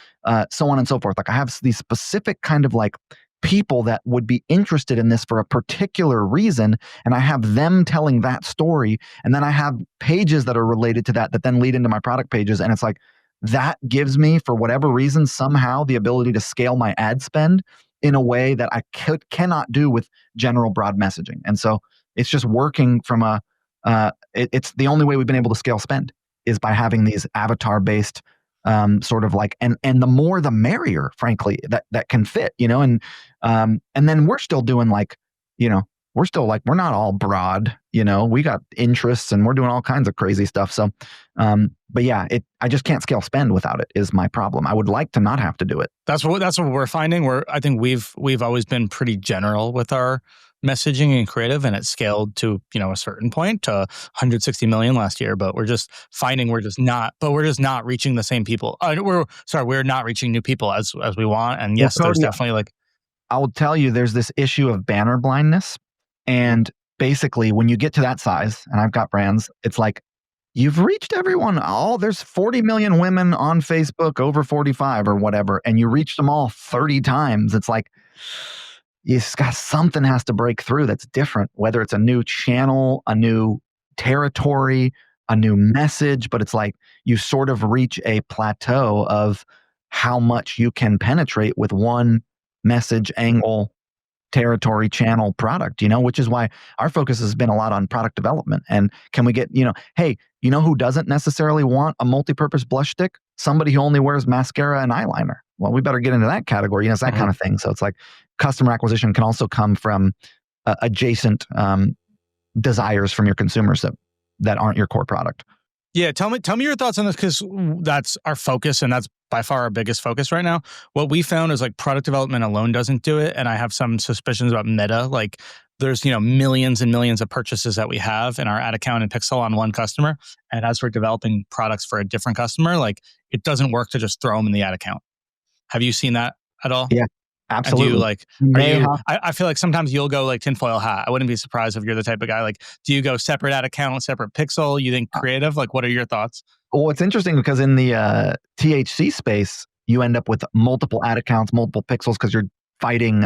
so on and so forth. Like, I have these specific kind of like people that would be interested in this for a particular reason, and I have them telling that story, and then I have pages that are related to that then lead into my product pages, and it's like that gives me, for whatever reason, somehow the ability to scale my ad spend in a way that I cannot do with general broad messaging. And so it's just working from it's the only way we've been able to scale spend is by having these avatar based sort of like, and the more the merrier, frankly, that can fit, and then we're still doing like, we're still like, we're not all broad, we got interests and we're doing all kinds of crazy stuff. So, but yeah, I just can't scale spend without it is my problem. I would like to not have to do it. That's what we're finding. I think we've always been pretty general with our messaging and creative, and it scaled to, a certain point to 160 million last year, but we're just finding we're just not reaching the same people. We're not reaching new people as we want. And yes, there's definitely like, I will tell you, there's this issue of banner blindness. And basically when you get to that size, and I've got brands, it's like, you've reached everyone. There's 40 million women on Facebook over 45 or whatever, and you reached them all 30 times. It's like, something has to break through that's different, whether it's a new channel, a new territory, a new message, but it's like you sort of reach a plateau of how much you can penetrate with one message, angle, territory, channel, product, which is why our focus has been a lot on product development. And can we get, hey, who doesn't necessarily want a multi-purpose blush stick? Somebody who only wears mascara and eyeliner. Well, we better get into that category. It's that kind of thing. So it's like customer acquisition can also come from adjacent desires from your consumers that aren't your core product. Yeah, tell me your thoughts on this, because that's our focus, and that's by far our biggest focus right now. What we found is like product development alone doesn't do it, and I have some suspicions about Meta. Like there's millions and millions of purchases that we have in our ad account and Pixel on one customer, and as we're developing products for a different customer, like it doesn't work to just throw them in the ad account. Have you seen that at all? Yeah, absolutely. And do you I feel like sometimes you'll go like tinfoil hat. I wouldn't be surprised if you're the type of guy, like, do you go separate ad account, separate Pixel? You think creative? Like, what are your thoughts? Well, it's interesting because in the THC space, you end up with multiple ad accounts, multiple pixels, because you're fighting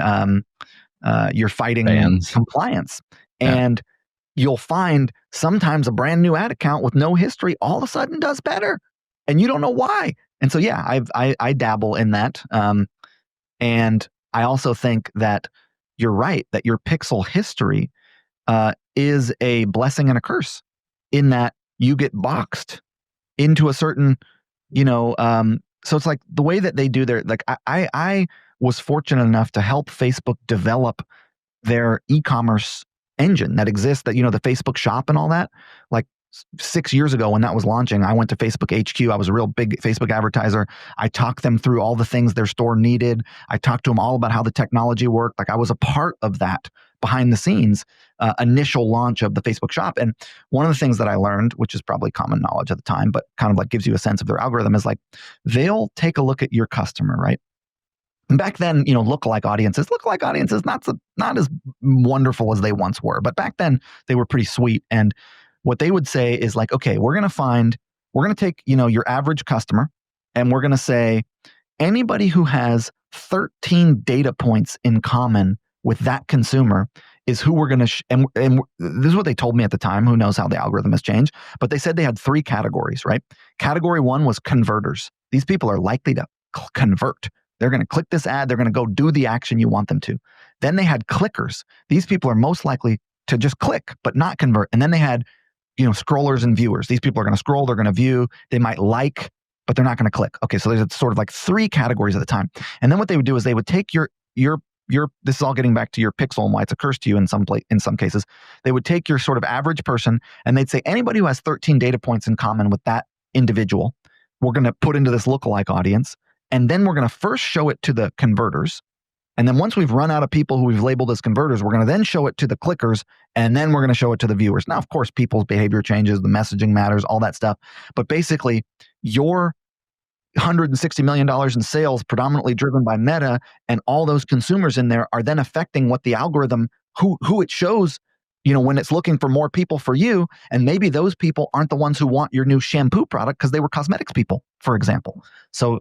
compliance. Yeah. And you'll find sometimes a brand new ad account with no history all of a sudden does better, and you don't know why. And so, yeah, I dabble in that. And I also think that you're right, that your pixel history is a blessing and a curse in that you get boxed into a certain, so it's like the way that they do I was fortunate enough to help Facebook develop their e-commerce engine that exists, that, the Facebook shop and all that. Like 6 years ago when that was launching, I went to Facebook HQ. I was a real big Facebook advertiser. I talked them through all the things their store needed. I talked to them all about how the technology worked. Like I was a part of that behind the scenes initial launch of the Facebook shop. And one of the things that I learned, which is probably common knowledge at the time, but kind of like gives you a sense of their algorithm, is like they'll take a look at your customer, right? And back then, lookalike audiences not as wonderful as they once were, but back then they were pretty sweet. And what they would say is like, okay, we're going to take, your average customer, and we're going to say anybody who has 13 data points in common with that consumer is who we're going to, and this is what they told me at the time. Who knows how the algorithm has changed, but they said they had 3 categories, right? Category 1 was converters. These people are likely to convert. They're going to click this ad. They're going to go do the action you want them to. Then they had clickers. These people are most likely to just click, but not convert. And then they had scrollers and viewers. These people are going to scroll, they're going to view, they might like, but they're not going to click. Okay, so there's sort of like 3 categories at the time. And then what they would do is they would take your this is all getting back to your pixel and why it's a curse to you in some cases. They would take your sort of average person and they'd say anybody who has 13 data points in common with that individual, we're going to put into this lookalike audience, and then we're going to first show it to the converters. And then once we've run out of people who we've labeled as converters, we're going to then show it to the clickers, and then we're going to show it to the viewers. Now, of course, people's behavior changes, the messaging matters, all that stuff. But basically, your $160 million in sales, predominantly driven by Meta, and all those consumers in there are then affecting what the algorithm, who it shows, when it's looking for more people for you. And maybe those people aren't the ones who want your new shampoo product because they were cosmetics people, for example. So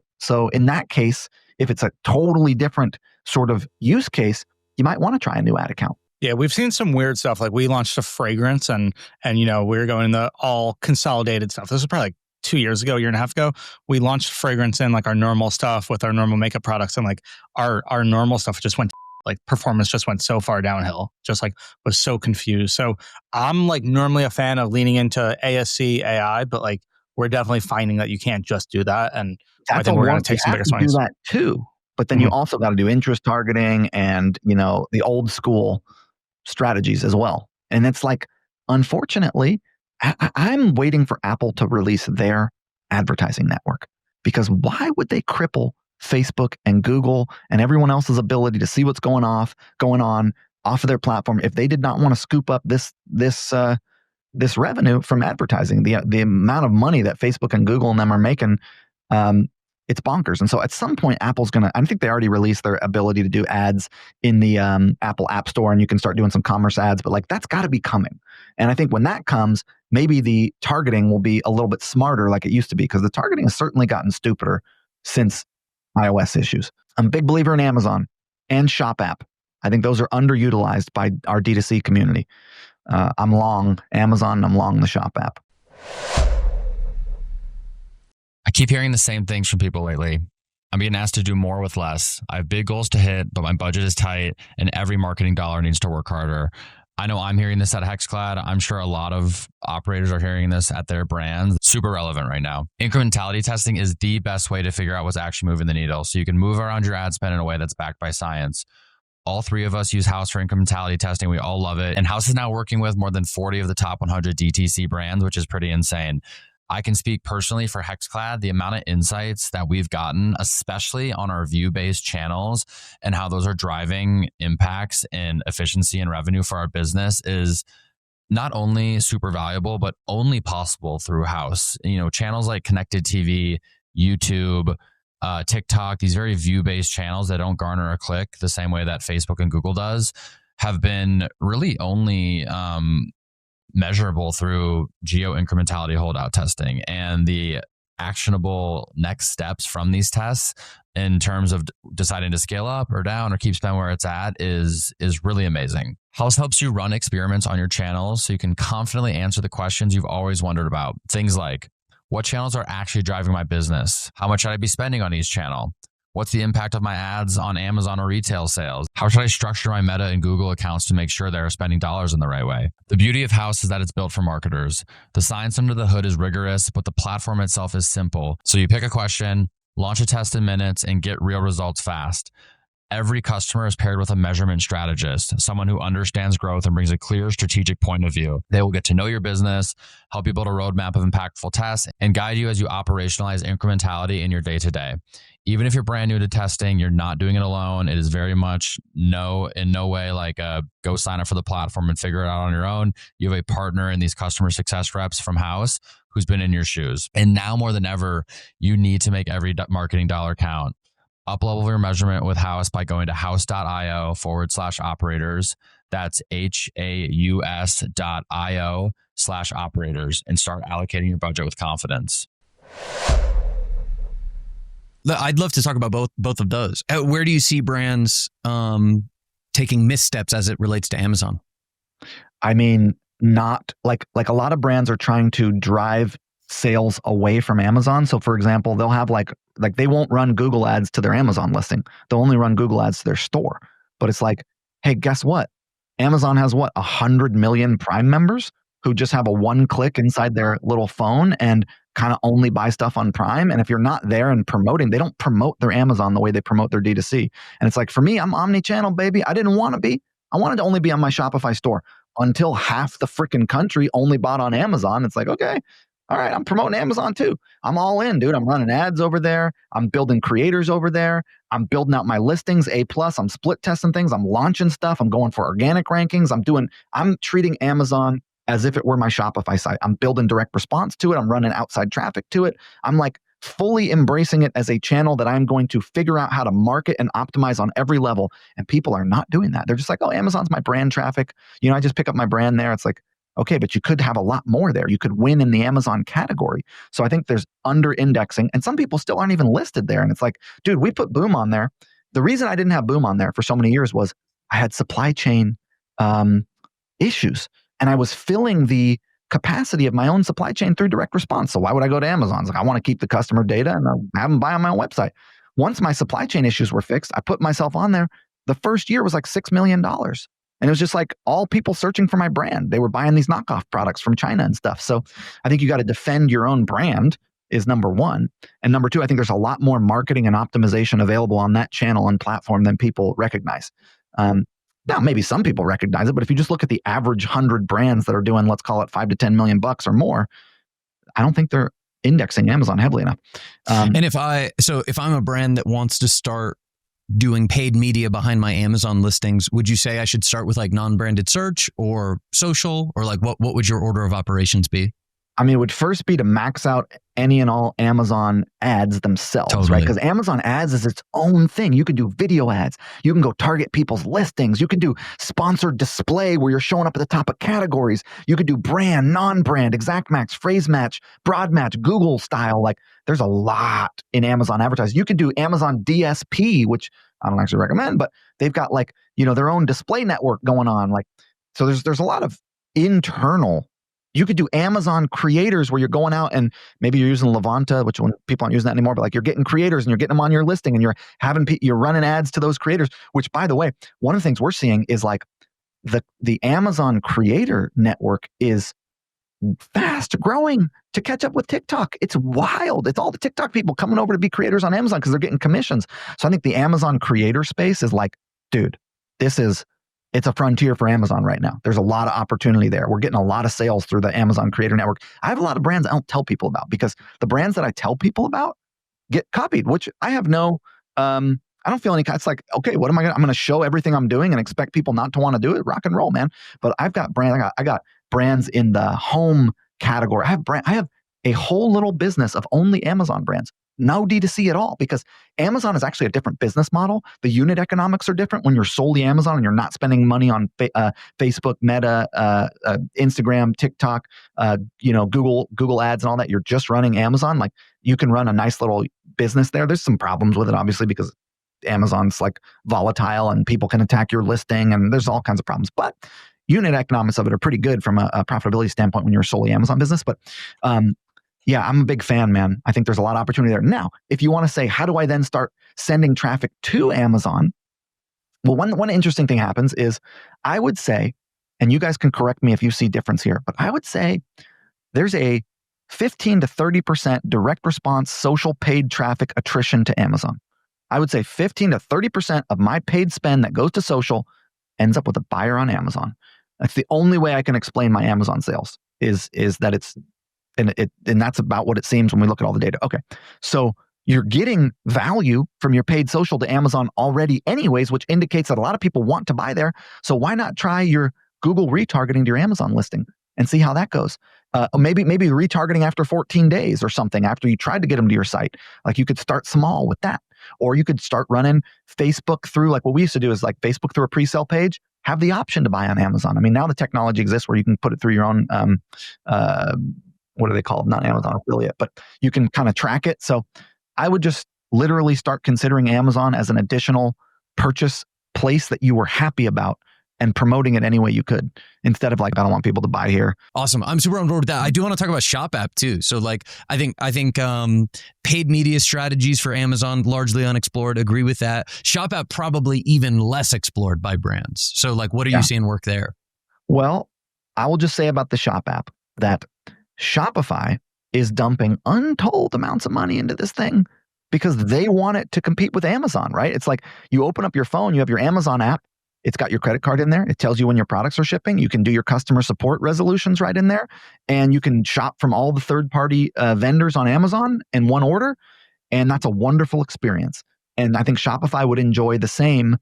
in that case, if it's a totally different sort of use case, you might want to try a new ad account. Yeah, we've seen some weird stuff. Like we launched a fragrance and we were going the all consolidated stuff. This was probably like 2 years ago, year and a half ago. We launched fragrance in like our normal stuff with our normal makeup products, and like our normal stuff just went like performance just went so far downhill. Just like was so confused. So I'm like normally a fan of leaning into ASC AI, but like we're definitely finding that you can't just do that. And I think we're going to take some bigger swings. Do that too, but then you also got to do interest targeting and the old school strategies as well. And it's like, unfortunately, I'm waiting for Apple to release their advertising network, because why would they cripple Facebook and Google and everyone else's ability to see what's going on off of their platform if they did not want to scoop up this revenue from advertising? The amount of money that Facebook and Google and them are making, it's bonkers. And so at some point, Apple's going to, I think they already released their ability to do ads in the Apple App Store, and you can start doing some commerce ads, but like that's got to be coming. And I think when that comes, maybe the targeting will be a little bit smarter like it used to be, because the targeting has certainly gotten stupider since iOS issues. I'm a big believer in Amazon and Shop App. I think those are underutilized by our D2C community. I'm long Amazon and I'm long the Shop App. I keep hearing the same things from people lately. I'm being asked to do more with less. I have big goals to hit, but my budget is tight and every marketing dollar needs to work harder. I know I'm hearing this at HexClad. I'm sure a lot of operators are hearing this at their brands. Super relevant right now. Incrementality testing is the best way to figure out what's actually moving the needle, so you can move around your ad spend in a way that's backed by science. All three of us use House for incrementality testing. We all love it. And House is now working with more than 40 of the top 100 DTC brands, which is pretty insane. I can speak personally for HexClad. The amount of insights that we've gotten, especially on our view-based channels and how those are driving impacts in efficiency and revenue for our business, is not only super valuable, but only possible through House. Channels like Connected TV, YouTube, TikTok, these very view-based channels that don't garner a click the same way that Facebook and Google does, have been really only measurable through geo incrementality holdout testing. And the actionable next steps from these tests in terms of deciding to scale up or down or keep spend where it's at is really amazing. House helps you run experiments on your channels so you can confidently answer the questions you've always wondered about. Things like, what channels are actually driving my business? How much should I be spending on each channel? What's the impact of my ads on Amazon or retail sales? How should I structure my Meta and Google accounts to make sure they're spending dollars in the right way? The beauty of House is that it's built for marketers. The science under the hood is rigorous, but the platform itself is simple. So you pick a question, launch a test in minutes, and get real results fast. Every customer is paired with a measurement strategist, someone who understands growth and brings a clear strategic point of view. They will get to know your business, help you build a roadmap of impactful tests, and guide you as you operationalize incrementality in your day-to-day. Even if you're brand new to testing, you're not doing it alone. It is very much in no way like go sign up for the platform and figure it out on your own. You have a partner in these customer success reps from House who's been in your shoes. And now more than ever, you need to make every marketing dollar count. Up-level your measurement with House by going to house.io/operators. That's HAUS.io/operators and start allocating your budget with confidence. I'd love to talk about both of those. Where do you see brands taking missteps as it relates to Amazon? I mean, not like a lot of brands are trying to drive sales away from Amazon. So for example, they'll have like they won't run Google ads to their Amazon listing. They'll only run Google ads to their store. But it's like, hey, guess what? Amazon has 100 million Prime members who just have a one click inside their little phone and kind of only buy stuff on Prime. And if you're not there and promoting, they don't promote their Amazon the way they promote their D2C. And it's like, for me, I'm omni-channel, baby. I didn't want to be. I wanted to only be on my Shopify store until half the freaking country only bought on Amazon. It's like, okay, all right, I'm promoting Amazon too. I'm all in, dude. I'm running ads over there. I'm building creators over there. I'm building out my listings, A+. I'm split testing things. I'm launching stuff. I'm going for organic rankings. I'm treating Amazon as if it were my Shopify site. I'm building direct response to it. I'm running outside traffic to it. I'm like fully embracing it as a channel that I'm going to figure out how to market and optimize on every level. And people are not doing that. They're just like, oh, Amazon's my brand traffic. I just pick up my brand there. It's like, okay, but you could have a lot more there. You could win in the Amazon category. So I think there's under indexing, and some people still aren't even listed there. And it's like, dude, we put Boom on there The reason I didn't have Boom on there for so many years was I had supply chain issues, and I was filling the capacity of my own supply chain through direct response. So why would I go to Amazon? It's like, I want to keep the customer data and I have them buy on my own website. Once my supply chain issues were fixed, I put myself on there. The first year was like $6 million. And it was just like all people searching for my brand. They were buying these knockoff products from China and stuff. So I think you got to defend your own brand is number one. And number two, I think there's a lot more marketing and optimization available on that channel and platform than people recognize. Now, maybe some people recognize it, but if you just look at the average 100 brands that are doing, let's call it $5 to $10 million bucks or more, I don't think they're indexing Amazon heavily enough. And if I'm a brand that wants to start doing paid media behind my Amazon listings, would you say I should start with like non-branded search or social, or like what would your order of operations be? I mean, it would first be to max out any and all Amazon ads themselves, Totally. right? Because Amazon ads is its own thing. You can do video ads. You can go target people's listings. You can do sponsored display where you're showing up at the top of categories. You could do brand, non-brand, exact match, phrase match, broad match, Google style. Like there's a lot in Amazon advertising. You can do Amazon DSP, which I don't actually recommend, but they've got like, their own display network going on. Like, so there's a lot of internal. You could do Amazon creators where you're going out and maybe you're using Levanta, which people aren't using that anymore, but like you're getting creators and you're getting them on your listing and you're running ads to those creators, which by the way, one of the things we're seeing is like the Amazon creator network is fast growing to catch up with TikTok. It's wild. It's all the TikTok people coming over to be creators on Amazon because they're getting commissions. So I think the Amazon creator space is like, dude, it's a frontier for Amazon right now. There's a lot of opportunity there. We're getting a lot of sales through the Amazon Creator Network. I have a lot of brands I don't tell people about because the brands that I tell people about get copied, which I have I don't feel any, it's like, okay, I'm going to show everything I'm doing and expect people not to want to do it. Rock and roll, man. But I've got I got brands in the home category. I have a whole little business of only Amazon brands. No D2C at all, because Amazon is actually a different business model. The unit economics are different when you're solely Amazon and you're not spending money on Facebook, Meta, Instagram, TikTok, Google ads and all that. You're just running Amazon. Like you can run a nice little business there. There's some problems with it, obviously, because Amazon's like volatile and people can attack your listing and there's all kinds of problems. But unit economics of it are pretty good from a profitability standpoint when you're a solely Amazon business. But yeah, I'm a big fan, man. I think there's a lot of opportunity there. Now, if you want to say, how do I then start sending traffic to Amazon? Well, one interesting thing happens is I would say, and you guys can correct me if you see difference here, but I would say there's a 15 to 30% direct response social paid traffic attrition to Amazon. I would say 15 to 30% of my paid spend that goes to social ends up with a buyer on Amazon. That's the only way I can explain my Amazon sales is that it's, and that's about what it seems when we look at all the data. Okay. So you're getting value from your paid social to Amazon already anyways, which indicates that a lot of people want to buy there. So why not try your Google retargeting to your Amazon listing and see how that goes? Maybe retargeting after 14 days or something after you tried to get them to your site. Like you could start small with that. Or you could start running Facebook through, like what we used to do is like Facebook through a pre-sale page, have the option to buy on Amazon. I mean, now the technology exists where you can put it through your own what do they call it? Not Amazon affiliate, but you can kind of track it. So I would just literally start considering Amazon as an additional purchase place that you were happy about and promoting it any way you could, instead of like, I don't want people to buy here. Awesome. I'm super on board with that. I do want to talk about Shop App too. So like, I think paid media strategies for Amazon, largely unexplored. Agree with that. Shop App probably even less explored by brands. So like, what are you seeing work there? Well, I will just say about the Shop App that Shopify is dumping untold amounts of money into this thing because they want it to compete with Amazon, right? It's like you open up your phone, you have your Amazon app. It's got your credit card in there. It tells you when your products are shipping. You can do your customer support resolutions right in there. And you can shop from all the third-party vendors on Amazon in one order. And that's a wonderful experience. And I think Shopify would enjoy the same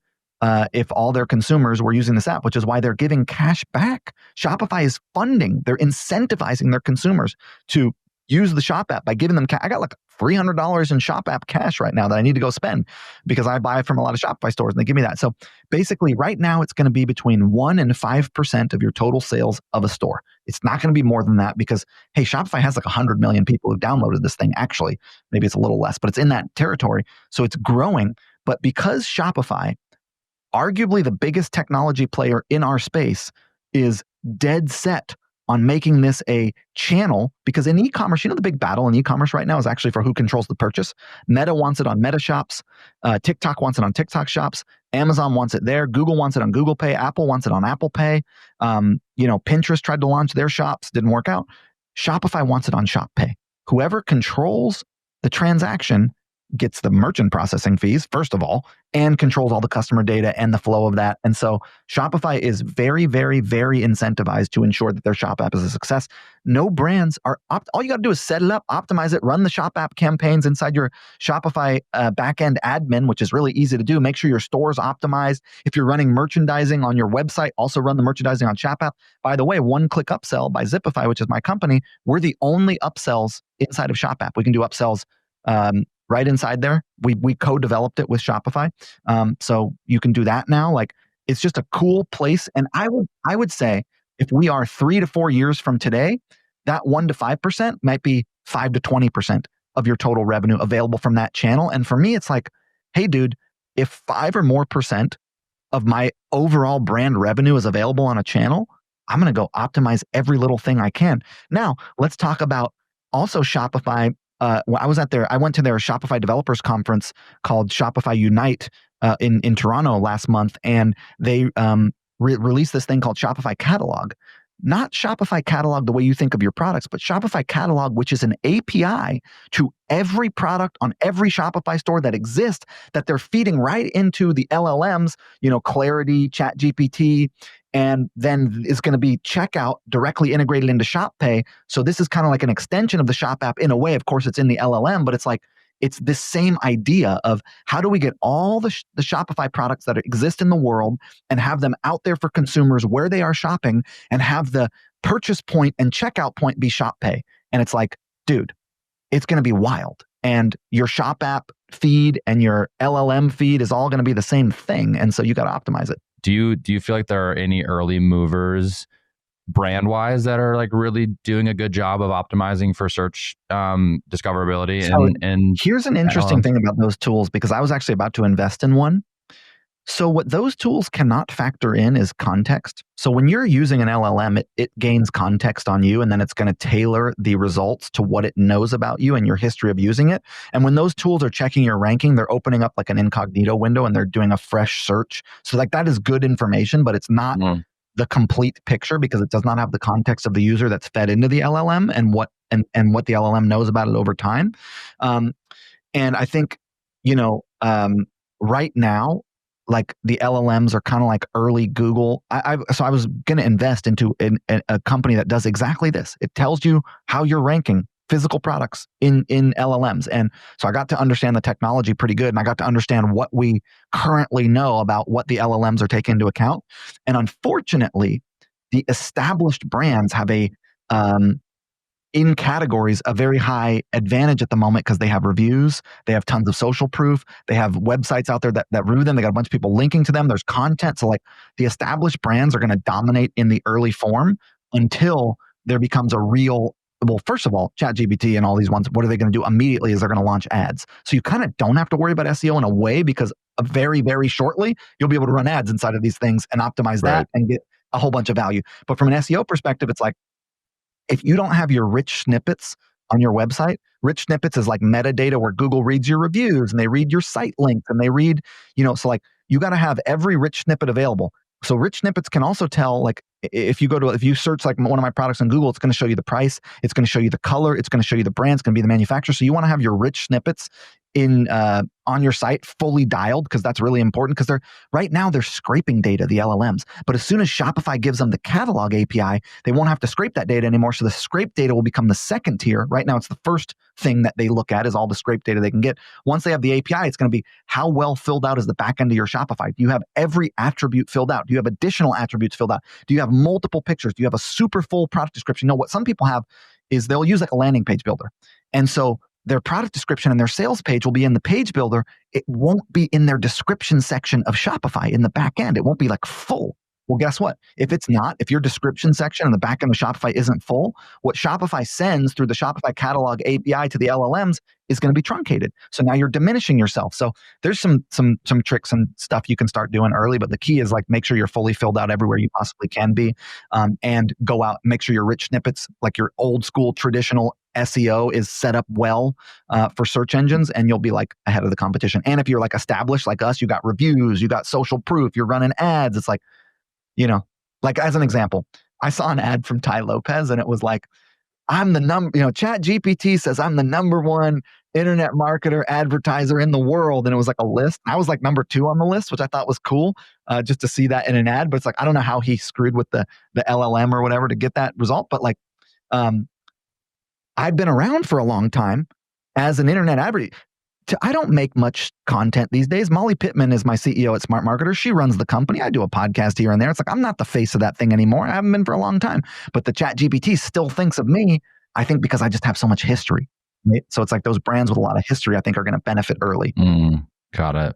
if all their consumers were using this app, which is why they're giving cash back. Shopify is funding, they're incentivizing their consumers to use the Shop App by giving them cash. I got like $300 in Shop App cash right now that I need to go spend because I buy from a lot of Shopify stores and they give me that. So basically right now it's going to be between 1% and 5% of your total sales of a store. It's not going to be more than that because, hey, Shopify has like 100 million people who've downloaded this thing. Actually, maybe it's a little less, but it's in that territory. So it's growing. But because Shopify, arguably the biggest technology player in our space, is dead set on making this a channel, because in e-commerce, the big battle in e-commerce right now is actually for who controls the purchase. Meta wants it on Meta shops. TikTok wants it on TikTok shops. Amazon wants it there. Google wants it on Google Pay. Apple wants it on Apple Pay. Pinterest tried to launch their shops, didn't work out. Shopify wants it on Shop Pay. Whoever controls the transaction gets the merchant processing fees, first of all, and controls all the customer data and the flow of that. And so Shopify is very, very, very incentivized to ensure that their shop app is a success. No brands are, all you got to do is set it up, optimize it, run the shop app campaigns inside your Shopify backend admin, which is really easy to do. Make sure your store is optimized. If you're running merchandising on your website, also run the merchandising on Shop app. By the way, one-click upsell by Zipify, which is my company, we're the only upsells inside of Shop app. We can do upsells right inside there. We co-developed it with Shopify. So you can do that now. Like, it's just a cool place. And I would say if we are 3 to 4 years from today, that 1 to 5% might be 5 to 20% of your total revenue available from that channel. And for me, it's like, hey, dude, if 5 or more % of my overall brand revenue is available on a channel, I'm going to go optimize every little thing I can. Now, let's talk about also Shopify. I went to their Shopify developers conference called Shopify Unite in Toronto last month, and they released this thing called Shopify Catalog. Not Shopify Catalog the way you think of your products, but Shopify Catalog, which is an API to every product on every Shopify store that exists, that they're feeding right into the LLMs, Clarity, ChatGPT, and then is going to be checkout directly integrated into Shop Pay. So this is kind of like an extension of the Shop app in a way. Of course, it's in the LLM, but it's this same idea of how do we get all the Shopify products that exist in the world and have them out there for consumers where they are shopping, and have the purchase point and checkout point be Shop Pay. And it's like, dude, it's going to be wild. And your Shop app feed and your LLM feed is all going to be the same thing. And so you got to optimize it. Do you feel like there are any early movers brand wise that are like really doing a good job of optimizing for search discoverability? And here's an interesting thing about those tools, because I was actually about to invest in one. So what those tools cannot factor in is context. So when you're using an LLM, it gains context on you, and then it's going to tailor the results to what it knows about you and your history of using it. And when those tools are checking your ranking, they're opening up like an incognito window and they're doing a fresh search. So like that is good information, but it's not the complete picture, because it does not have the context of the user that's fed into the LLM and what the LLM knows about it over time. And I think, right now, like the LLMs are kind of like early Google. So I was going to invest into a company that does exactly this. It tells you how you're ranking physical products in LLMs. And so I got to understand the technology pretty good, and I got to understand what we currently know about what the LLMs are taking into account. And unfortunately, the established brands have in categories, a very high advantage at the moment, because they have reviews, they have tons of social proof, they have websites out there that review them, they got a bunch of people linking to them, there's content. So like the established brands are going to dominate in the early form until there becomes a real, well, first of all, ChatGPT and all these ones, what are they going to do immediately is they're going to launch ads. So you kind of don't have to worry about SEO in a way, because very, very shortly, you'll be able to run ads inside of these things and optimize that and get a whole bunch of value. But from an SEO perspective, it's like, if you don't have your rich snippets on your website, rich snippets is like metadata where Google reads your reviews and they read your site links and they read, so like you got to have every rich snippet available. So rich snippets can also tell, like if you search like one of my products on Google, it's going to show you the price, it's going to show you the color, it's going to show you the brand, it's going to be the manufacturer. So you want to have your rich snippets on your site fully dialed, because that's really important, because right now they're scraping data, the LLMs. But as soon as Shopify gives them the catalog API, they won't have to scrape that data anymore. So the scrape data will become the second tier. Right now, it's the first thing that they look at is all the scrape data they can get. Once they have the API, it's going to be how well filled out is the back end of your Shopify. Do you have every attribute filled out? Do you have additional attributes filled out? Do you have multiple pictures? Do you have a super full product description? No, what some people have is they'll use like a landing page builder. And so their product description and their sales page will be in the page builder. It won't be in their description section of Shopify in the back end. It won't be like full. Well, guess what? If it's not, if your description section in the back end of Shopify isn't full, what Shopify sends through the Shopify catalog API to the LLMs is going to be truncated. So now you're diminishing yourself. So there's some tricks and stuff you can start doing early, but the key is like make sure you're fully filled out everywhere you possibly can be, and go out, make sure your rich snippets, like your old school traditional SEO, is set up well for search engines, and you'll be like ahead of the competition. And if you're like established like us, you got reviews, you got social proof, you're running ads, it's like, like as an example, I saw an ad from Ty Lopez and it was like, I'm the Chat GPT says I'm the #1 internet marketer advertiser in the world. And it was like a list. I was like #2 on the list, which I thought was cool, just to see that in an ad. But it's like, I don't know how he screwed with the LLM or whatever to get that result. But like, I've been around for a long time as an internet advertiser. I don't make much content these days. Molly Pittman is my CEO at Smart Marketer. She runs the company. I do a podcast here and there. It's like, I'm not the face of that thing anymore. I haven't been for a long time. But the Chat GPT still thinks of me, I think, because I just have so much history. Right? So it's like those brands with a lot of history, I think, are going to benefit early. Got it.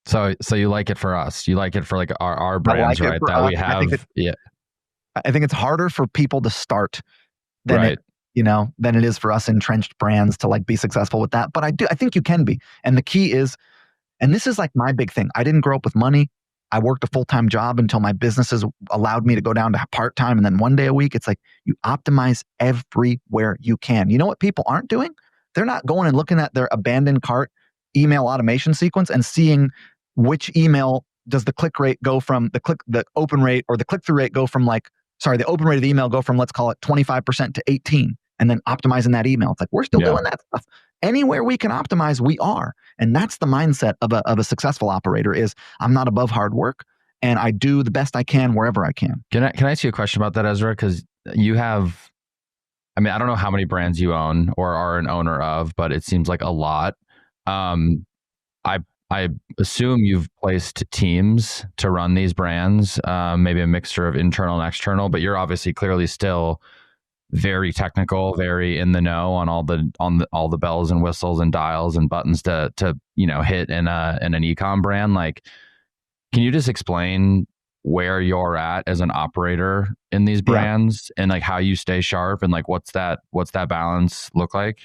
So you like it for us. You like it for like our brands, right? That we have. I think it's harder for people to start than right. Than it is for us entrenched brands to like be successful with that. But I think you can be. And the key is, and this is like my big thing. I didn't grow up with money. I worked a full-time job until my businesses allowed me to go down to part-time and then 1 day a week. It's like you optimize everywhere you can. You know what people aren't doing? They're not going and looking at their abandoned cart email automation sequence and seeing which email does the click rate go from the open rate or the click-through rate go from the open rate of the email go from, let's call it 25% to 18%. And then optimizing that email. It's like, we're still doing that stuff. Anywhere we can optimize, we are. And that's the mindset of a successful operator is, I'm not above hard work and I do the best I can wherever I can. Can I ask you a question about that, Ezra? Because you have, I don't know how many brands you own or are an owner of, but it seems like a lot. I assume you've placed teams to run these brands, maybe a mixture of internal and external, but you're obviously clearly still very technical, very in the know on all the bells and whistles and dials and buttons to hit in an e-com brand. Like, can you just explain where you're at as an operator in these brands and like how you stay sharp and like what's that balance look like?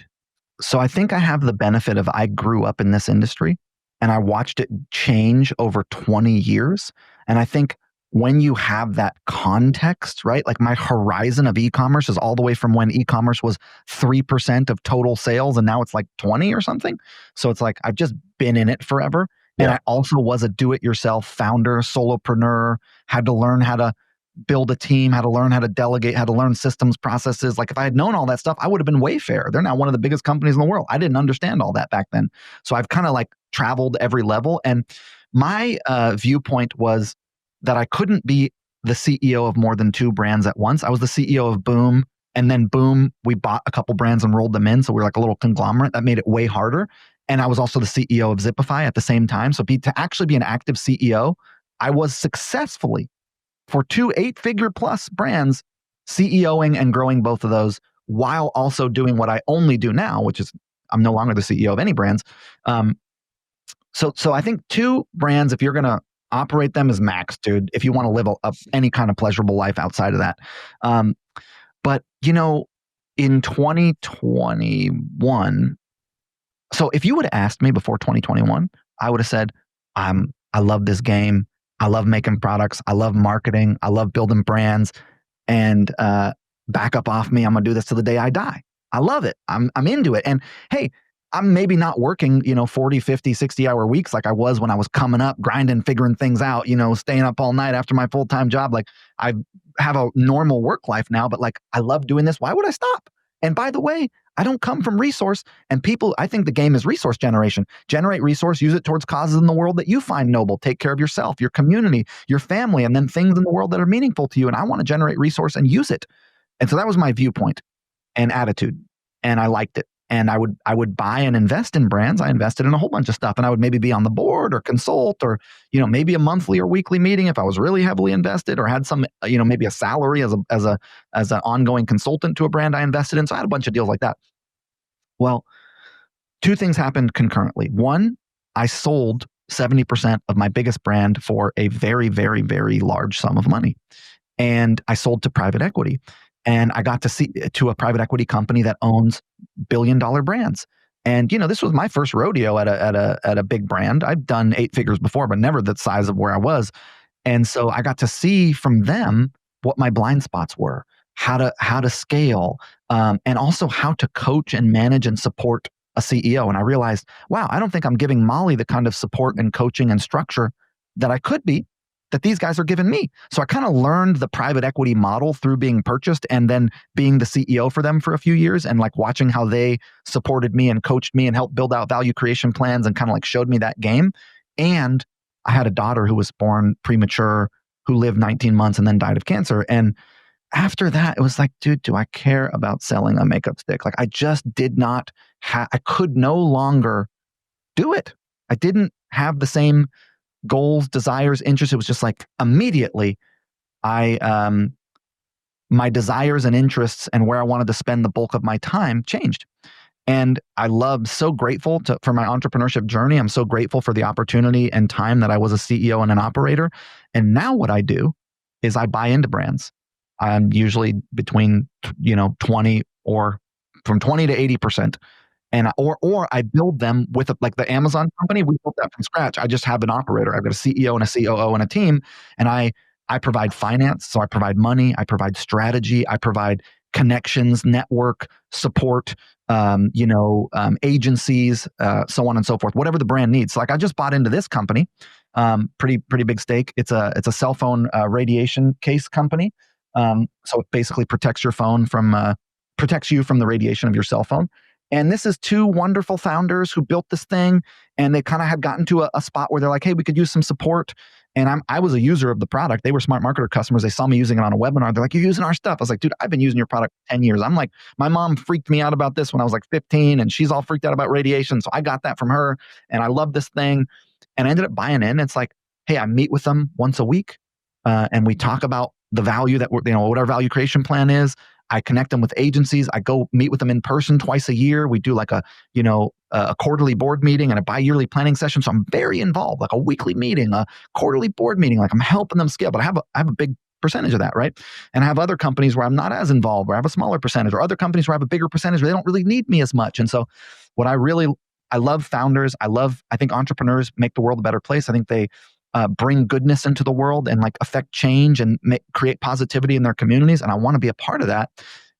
So I think I have the benefit of, I grew up in this industry and I watched it change over 20 years. And I think when you have that context, right? Like my horizon of e-commerce is all the way from when e-commerce was 3% of total sales and now it's like 20 or something. So it's like, I've just been in it forever. Yeah. And I also was a do-it-yourself founder, solopreneur, had to learn how to build a team, had to learn how to delegate, had to learn systems, processes. Like if I had known all that stuff, I would have been Wayfair. They're now one of the biggest companies in the world. I didn't understand all that back then. So I've kind of like traveled every level. And my viewpoint was that I couldn't be the CEO of more than 2 brands at once. I was the CEO of Boom, and then Boom, we bought a couple brands and rolled them in. So we were like a little conglomerate. That made it way harder. And I was also the CEO of Zipify at the same time. So to actually be an active CEO, I was successfully, for 2 8-figure plus brands, CEOing and growing both of those while also doing what I only do now, which is I'm no longer the CEO of any brands. So I think 2 brands, if you're going to operate them, is max, dude, if you want to live any kind of pleasurable life outside of that. But, in 2021, so if you would have asked me before 2021, I would have said, I love this game. I love making products. I love marketing. I love building brands, and back up off me. I'm going to do this till the day I die. I love it. I'm into it. And hey, I'm maybe not working, 40, 50, 60-hour weeks like I was when I was coming up, grinding, figuring things out, staying up all night after my full-time job. Like I have a normal work life now, but like I love doing this. Why would I stop? And by the way, I don't come from resource, and I think the game is resource generation. Generate resource, use it towards causes in the world that you find noble. Take care of yourself, your community, your family, and then things in the world that are meaningful to you. And I want to generate resource and use it. And so that was my viewpoint and attitude. And I liked it. And I would buy and invest in brands. I invested in a whole bunch of stuff, and I would maybe be on the board or consult, or maybe a monthly or weekly meeting if I was really heavily invested, or had some maybe a salary as an ongoing consultant to a brand I invested in. So I had a bunch of deals like that. Well, 2 things happened concurrently. One, I sold 70% of my biggest brand for a very, very, very large sum of money. And I sold to private equity. And I got to see to a private equity company that owns billion-dollar brands. And this was my first rodeo at a big brand. I've done 8 figures before, but never the size of where I was. And so I got to see from them what my blind spots were, how to scale, and also how to coach and manage and support a CEO. And I realized, wow, I don't think I'm giving Molly the kind of support and coaching and structure that I could be, that these guys are giving me. So I kind of learned the private equity model through being purchased and then being the CEO for them for a few years, and like watching how they supported me and coached me and helped build out value creation plans and kind of like showed me that game. And I had a daughter who was born premature, who lived 19 months and then died of cancer. And after that, it was like, dude, do I care about selling a makeup stick? Like I just did not I could no longer do it. I didn't have the same goals, desires, interests. It was just like immediately my desires and interests and where I wanted to spend the bulk of my time changed. And so grateful for my entrepreneurship journey. I'm so grateful for the opportunity and time that I was a CEO and an operator. And now what I do is I buy into brands. I'm usually between 20 or from 20 to 80%. And or I build them with like the Amazon company. We built that from scratch. I just have an operator. I've got a CEO and a COO and a team, and I provide finance. So I provide money. I provide strategy. I provide connections, network support, agencies, so on and so forth. Whatever the brand needs. So like I just bought into this company, pretty big stake. It's a cell phone radiation case company. So it basically protects you from the radiation of your cell phone. And this is 2 wonderful founders who built this thing, and they kind of had gotten to a spot where they're like, hey, we could use some support. And I was a user of the product. They were Smart Marketer customers. They saw me using it on a webinar. They're like, you're using our stuff. I was like, dude, I've been using your product for 10 years. I'm like, my mom freaked me out about this when I was like 15, and she's all freaked out about radiation. So I got that from her, and I love this thing. And I ended up buying in. It's like, hey, I meet with them once a week, and we talk about the value that what our value creation plan is. I connect them with agencies. I go meet with them in person twice a year. We do like a quarterly board meeting and a bi-yearly planning session. So I'm very involved, like a weekly meeting, a quarterly board meeting. Like I'm helping them scale, but I have a big percentage of that, right? And I have other companies where I'm not as involved, where I have a smaller percentage, or other companies where I have a bigger percentage where they don't really need me as much. And so I love founders. I think entrepreneurs make the world a better place. I think they bring goodness into the world and like affect change and create positivity in their communities. And I want to be a part of that.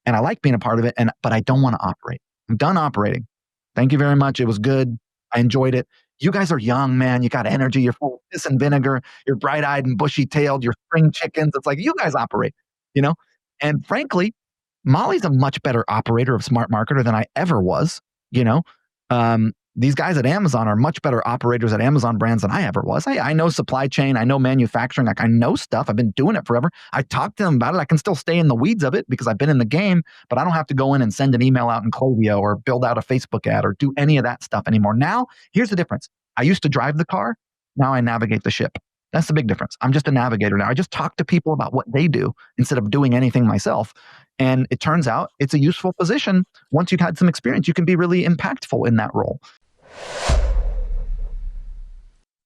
And I like being a part of it. But I don't want to operate. I'm done operating. Thank you very much. It was good. I enjoyed it. You guys are young, man. You got energy. You're full of piss and vinegar. You're bright-eyed and bushy-tailed. You're spring chickens. It's like you guys operate, And frankly, Molly's a much better operator of Smart Marketer than I ever was, These guys at Amazon are much better operators at Amazon brands than I ever was. I know supply chain. I know manufacturing. Like I know stuff. I've been doing it forever. I talk to them about it. I can still stay in the weeds of it because I've been in the game, but I don't have to go in and send an email out in Klaviyo or build out a Facebook ad or do any of that stuff anymore. Now, here's the difference. I used to drive the car. Now I navigate the ship. That's the big difference. I'm just a navigator now. I just talk to people about what they do instead of doing anything myself. And it turns out it's a useful position. Once you've had some experience, you can be really impactful in that role.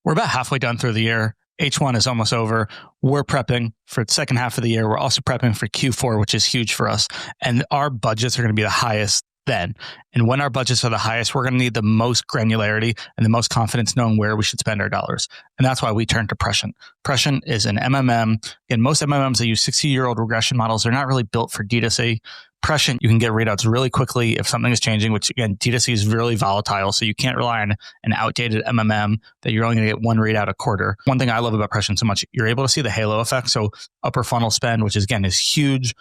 We're about halfway done through the year. H1 is almost over. We're prepping for the second half of the year. We're also prepping for Q4, which is huge for us. And our budgets are going to be the highest then. And when our budgets are the highest, we're going to need the most granularity and the most confidence knowing where we should spend our dollars. And that's why we turn to Prescient. Prescient is an MMM. And most MMMs that use 60-year-old regression models, they're not really built for D2C. Prescient, you can get readouts really quickly if something is changing, which again, D2C is really volatile. So you can't rely on an outdated MMM that you're only going to get one readout a quarter. One thing I love about Prescient so much, you're able to see the halo effect. So upper funnel spend, which is again is huge.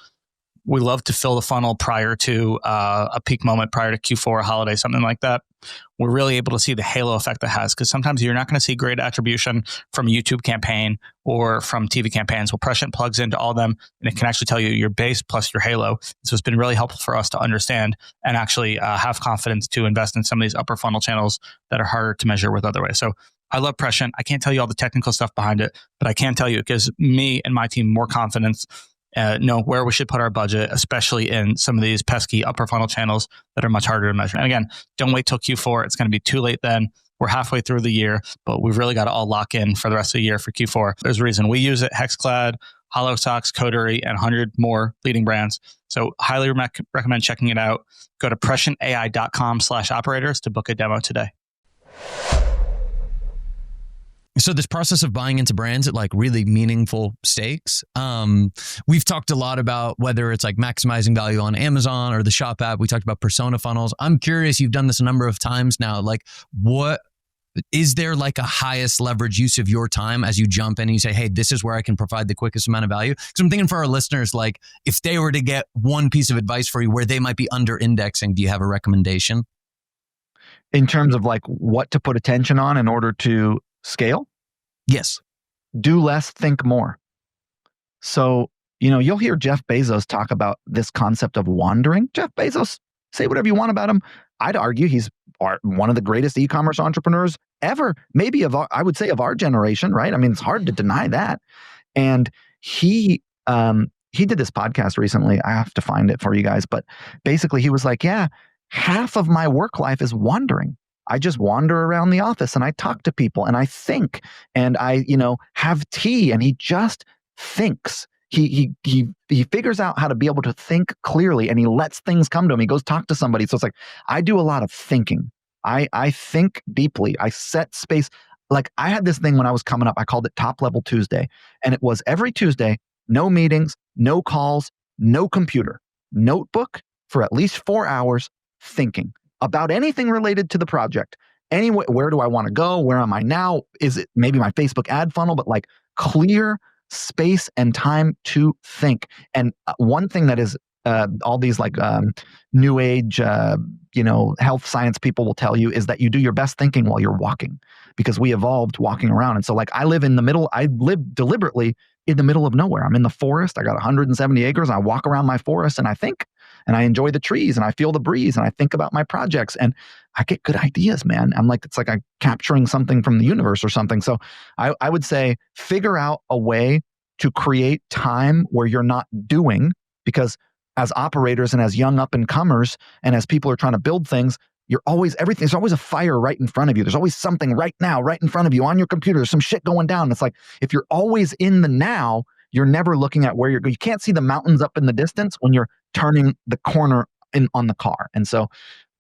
We love to fill the funnel prior to a peak moment, prior to Q4, a holiday, something like that. We're really able to see the halo effect that has, because sometimes you're not going to see great attribution from a YouTube campaign or from TV campaigns. Well, Prescient plugs into all of them, and it can actually tell you your base plus your halo. So it's been really helpful for us to understand and actually have confidence to invest in some of these upper funnel channels that are harder to measure with other ways. So I love Prescient. I can't tell you all the technical stuff behind it, but I can tell you it gives me and my team more confidence know where we should put our budget, especially in some of these pesky upper funnel channels that are much harder to measure. And again, don't wait till Q4. It's going to be too late then. We're halfway through the year, but we've really got to all lock in for the rest of the year for Q4. There's a reason we use it: HexCloud, HoloSocks, Coterie, and 100 more leading brands. So highly recommend checking it out. Go to prescientai.com/operators to book a demo today. So this process of buying into brands at like really meaningful stakes, we've talked a lot about whether it's like maximizing value on Amazon or the Shop app. We talked about persona funnels. I'm curious, you've done this a number of times now. Like, what is there like a highest leverage use of your time as you jump in and you say, hey, this is where I can provide the quickest amount of value? Because I'm thinking for our listeners, like if they were to get one piece of advice for you where they might be under indexing, do you have a recommendation? In terms of like what to put attention on in order to scale? Yes. Do less, think more. So, you'll hear Jeff Bezos talk about this concept of wandering. Jeff Bezos, say whatever you want about him. I'd argue he's one of the greatest e-commerce entrepreneurs ever, maybe I would say of our generation, right? I mean, it's hard to deny that. And he did this podcast recently. I have to find it for you guys. But basically he was like, yeah, half of my work life is wandering. I just wander around the office and I talk to people and I think and I, have tea, and he just thinks. He figures out how to be able to think clearly, and he lets things come to him. He goes talk to somebody. So it's like, I do a lot of thinking. I think deeply. I set space. Like I had this thing when I was coming up, I called it Top Level Tuesday. And it was every Tuesday, no meetings, no calls, no computer, notebook for at least 4 hours, thinking about anything related to the project. Anyway, where do I want to go? Where am I now? Is it maybe my Facebook ad funnel, but like clear space and time to think. And one thing that is all these like new age, health science people will tell you is that you do your best thinking while you're walking, because we evolved walking around. And so like I live deliberately in the middle of nowhere. I'm in the forest. I got 170 acres. And I walk around my forest and I think, and I enjoy the trees and I feel the breeze and I think about my projects and I get good ideas, man. I'm like, it's like I'm capturing something from the universe or something. So I would say figure out a way to create time where you're not doing, because as operators and as young up and comers and as people are trying to build things, there's always a fire right in front of you. There's always something right now, right in front of you on your computer. There's some shit going down. It's like, if you're always in the now, you're never looking at where you're going. You can't see the mountains up in the distance when you're turning the corner on the car. And so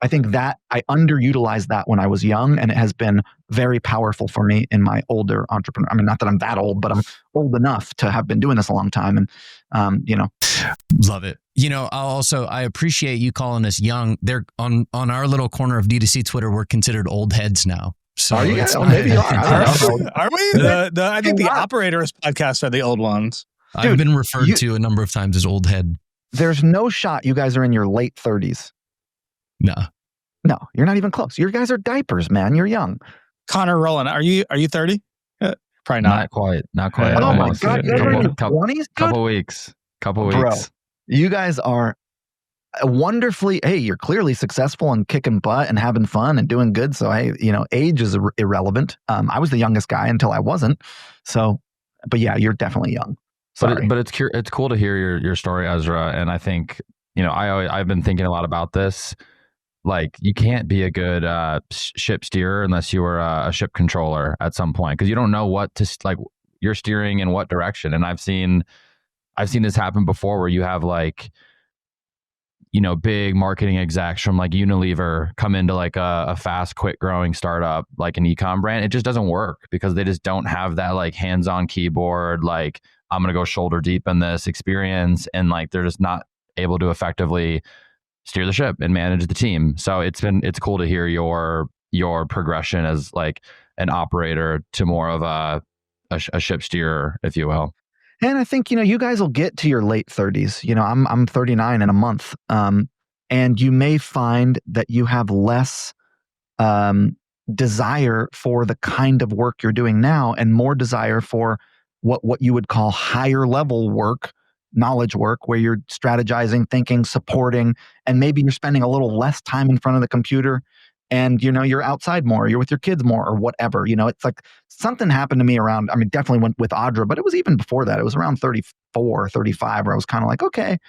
I think that I underutilized that when I was young, and it has been very powerful for me in my older entrepreneur. I mean, not that I'm that old, but I'm old enough to have been doing this a long time. And, Love it. I appreciate you calling us young. They're on our little corner of DTC Twitter. We're considered old heads now. So are you guys? Maybe you are. Are we? I think the operators podcast are the old ones. Dude, I've been referred to a number of times as old head. There's no shot you guys are in your late 30s. No, you're not even close. You guys are diapers, man. You're young. Connor Rowland, are you 30? Probably not. Not quite. Oh my God, you're in your 20s? Couple weeks. Bro, you guys are wonderfully, hey, you're clearly successful and kicking butt and having fun and doing good. So, hey, age is irrelevant. I was the youngest guy until I wasn't. So, but yeah, you're definitely young. Sorry. But it's cool to hear your story, Ezra. And I think, I've been thinking a lot about this. Like, you can't be a good ship steerer unless you were a ship controller at some point, because you don't know what to, like, you're steering in what direction. And I've seen this happen before where you have like, big marketing execs from like Unilever come into like a fast, quick growing startup, like an e-com brand. It just doesn't work because they just don't have that like hands-on keyboard, like I'm going to go shoulder deep in this experience. And like, they're just not able to effectively steer the ship and manage the team. So it's cool to hear your progression as like an operator to more of a ship steerer, if you will. And I think, you guys will get to your late 30s. I'm 39 in a month. And you may find that you have less desire for the kind of work you're doing now and more desire for what you would call higher level work, knowledge work, where you're strategizing, thinking, supporting, and maybe you're spending a little less time in front of the computer. And, you're outside more, you're with your kids more or whatever. It's like something happened to me around, I mean, definitely went with Audra, but it was even before that. It was around 34, 35 where I was kind of like, okay,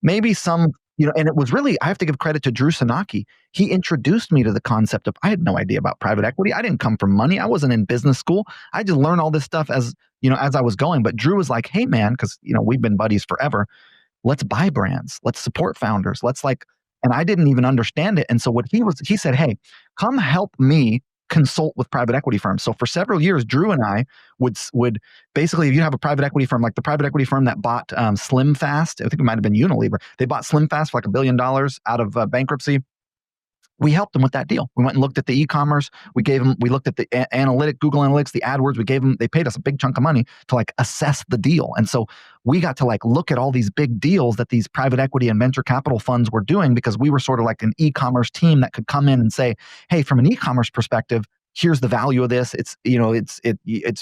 maybe some and it was really, I have to give credit to Drew Sanaki. He introduced me to the concept of, I had no idea about private equity. I didn't come from money. I wasn't in business school. I just learned all this stuff as I was going. But Drew was like, hey man, because we've been buddies forever. Let's buy brands. Let's support founders. And I didn't even understand it. And so he said, hey, come help me consult with private equity firms. So for several years, Drew and I would basically, if you have a private equity firm, like the private equity firm that bought Slim Fast, I think it might have been Unilever. They bought Slim Fast for like $1 billion out of bankruptcy. We helped them with that deal. We went and looked at the e-commerce. We looked at the Google Analytics, the AdWords. They paid us a big chunk of money to like assess the deal. And so we got to like look at all these big deals that these private equity and venture capital funds were doing, because we were sort of like an e-commerce team that could come in and say, hey, from an e-commerce perspective, here's the value of this. It's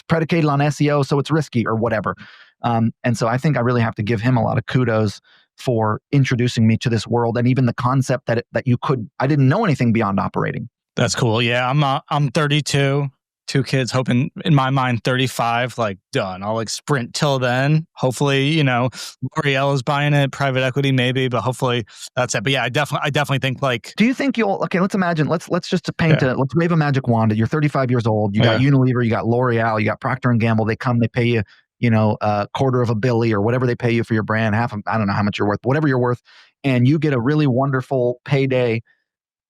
predicated on SEO, so it's risky or whatever. And so I think I really have to give him a lot of kudos for introducing me to this world, and even the concept that I didn't know anything beyond operating. That's cool. Yeah, I'm 32, 2 kids, hoping in my mind 35, like done. I'll like sprint till then. Hopefully, L'Oreal is buying it, private equity maybe, but hopefully that's it. But yeah, I definitely think like. Do you think let's imagine, let's just paint let's wave a magic wand. You're 35 years old. You got Unilever, you got L'Oreal, you got Procter & Gamble. They come, they pay you, $250,000 or whatever they pay you for your brand, I don't know how much you're worth, whatever you're worth, and you get a really wonderful payday.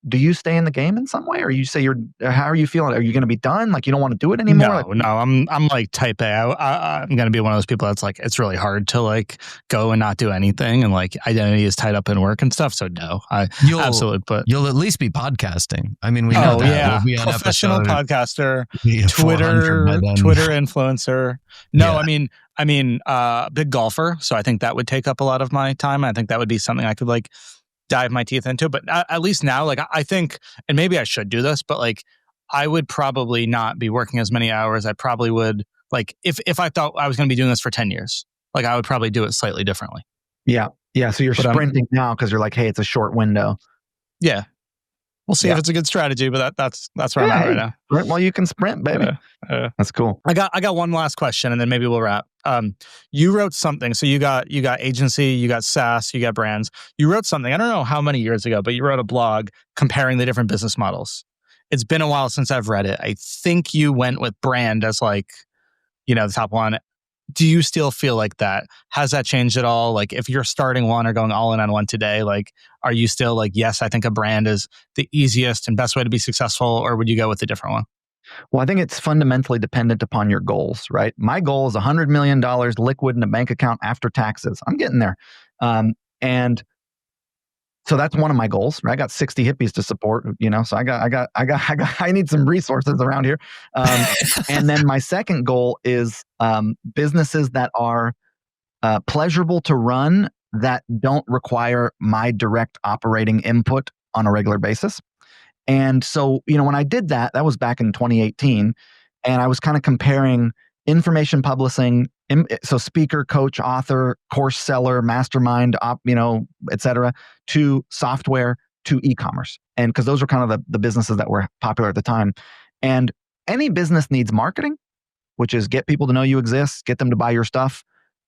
Do you stay in the game in some way, or you say how are you feeling? Are you going to be done? Like you don't want to do it anymore? No, I'm like type A. I'm going to be one of those people that's like, it's really hard to like go and not do anything, and like identity is tied up in work and stuff. So no, absolutely. But you'll at least be podcasting. I mean, we know that. Yeah, we'll be on professional podcaster, Twitter influencer. No, yeah. I mean, big golfer. So I think that would take up a lot of my time. I think that would be something I could like dive my teeth into. But at least now, like I think, and maybe I should do this, but like I would probably not be working as many hours. I probably would, like if I thought I was going to be doing this for 10 years, like I would probably do it slightly differently. Yeah. So you're sprinting now because you're like, hey, it's a short window. Yeah. We'll see if it's a good strategy, but that's where I'm at right now. Right. Well, you can sprint, baby. That's cool. I got one last question, and then maybe we'll wrap. You wrote something. So you got agency, you got SaaS, you got brands. You wrote something. I don't know how many years ago, but you wrote a blog comparing the different business models. It's been a while since I've read it. I think you went with brand as like, the top one. Do you still feel like that? Has that changed at all? Like if you're starting one or going all in on one today, like, are you still like, yes, I think a brand is the easiest and best way to be successful, or would you go with a different one? Well, I think it's fundamentally dependent upon your goals, right? My goal is $100 million liquid in a bank account after taxes. I'm getting there. And so that's one of my goals, right? I got 60 hippies to support, so I need some resources around here. And then my second goal is businesses that are pleasurable to run, that don't require my direct operating input on a regular basis. And so, when I did that, that was back in 2018, and I was kind of comparing information publishing, so speaker, coach, author, course seller, mastermind, et cetera, to software, to e-commerce. And because those were kind of the businesses that were popular at the time. And any business needs marketing, which is get people to know you exist, get them to buy your stuff,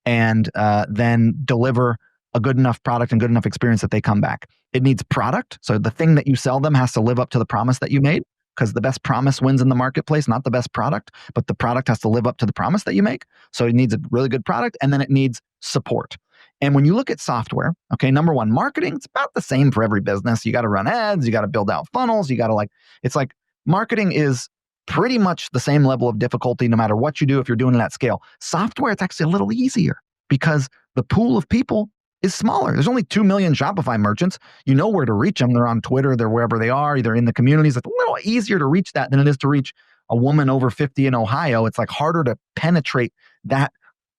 and then deliver a good enough product and good enough experience that they come back. It needs product. So the thing that you sell them has to live up to the promise that you made, because the best promise wins in the marketplace, not the best product, but the product has to live up to the promise that you make. So it needs a really good product, and then it needs support. And when you look at software, okay, number one, marketing, it's about the same for every business. You got to run ads, you got to build out funnels, you got to it's like marketing is pretty much the same level of difficulty no matter what you do if you're doing it at scale. Software, it's actually a little easier because the pool of people is smaller. There's only 2 million Shopify merchants. You know where to reach them. They're on Twitter, they're wherever they are, either in the communities. It's a little easier to reach that than it is to reach a woman over 50 in Ohio. It's like harder to penetrate that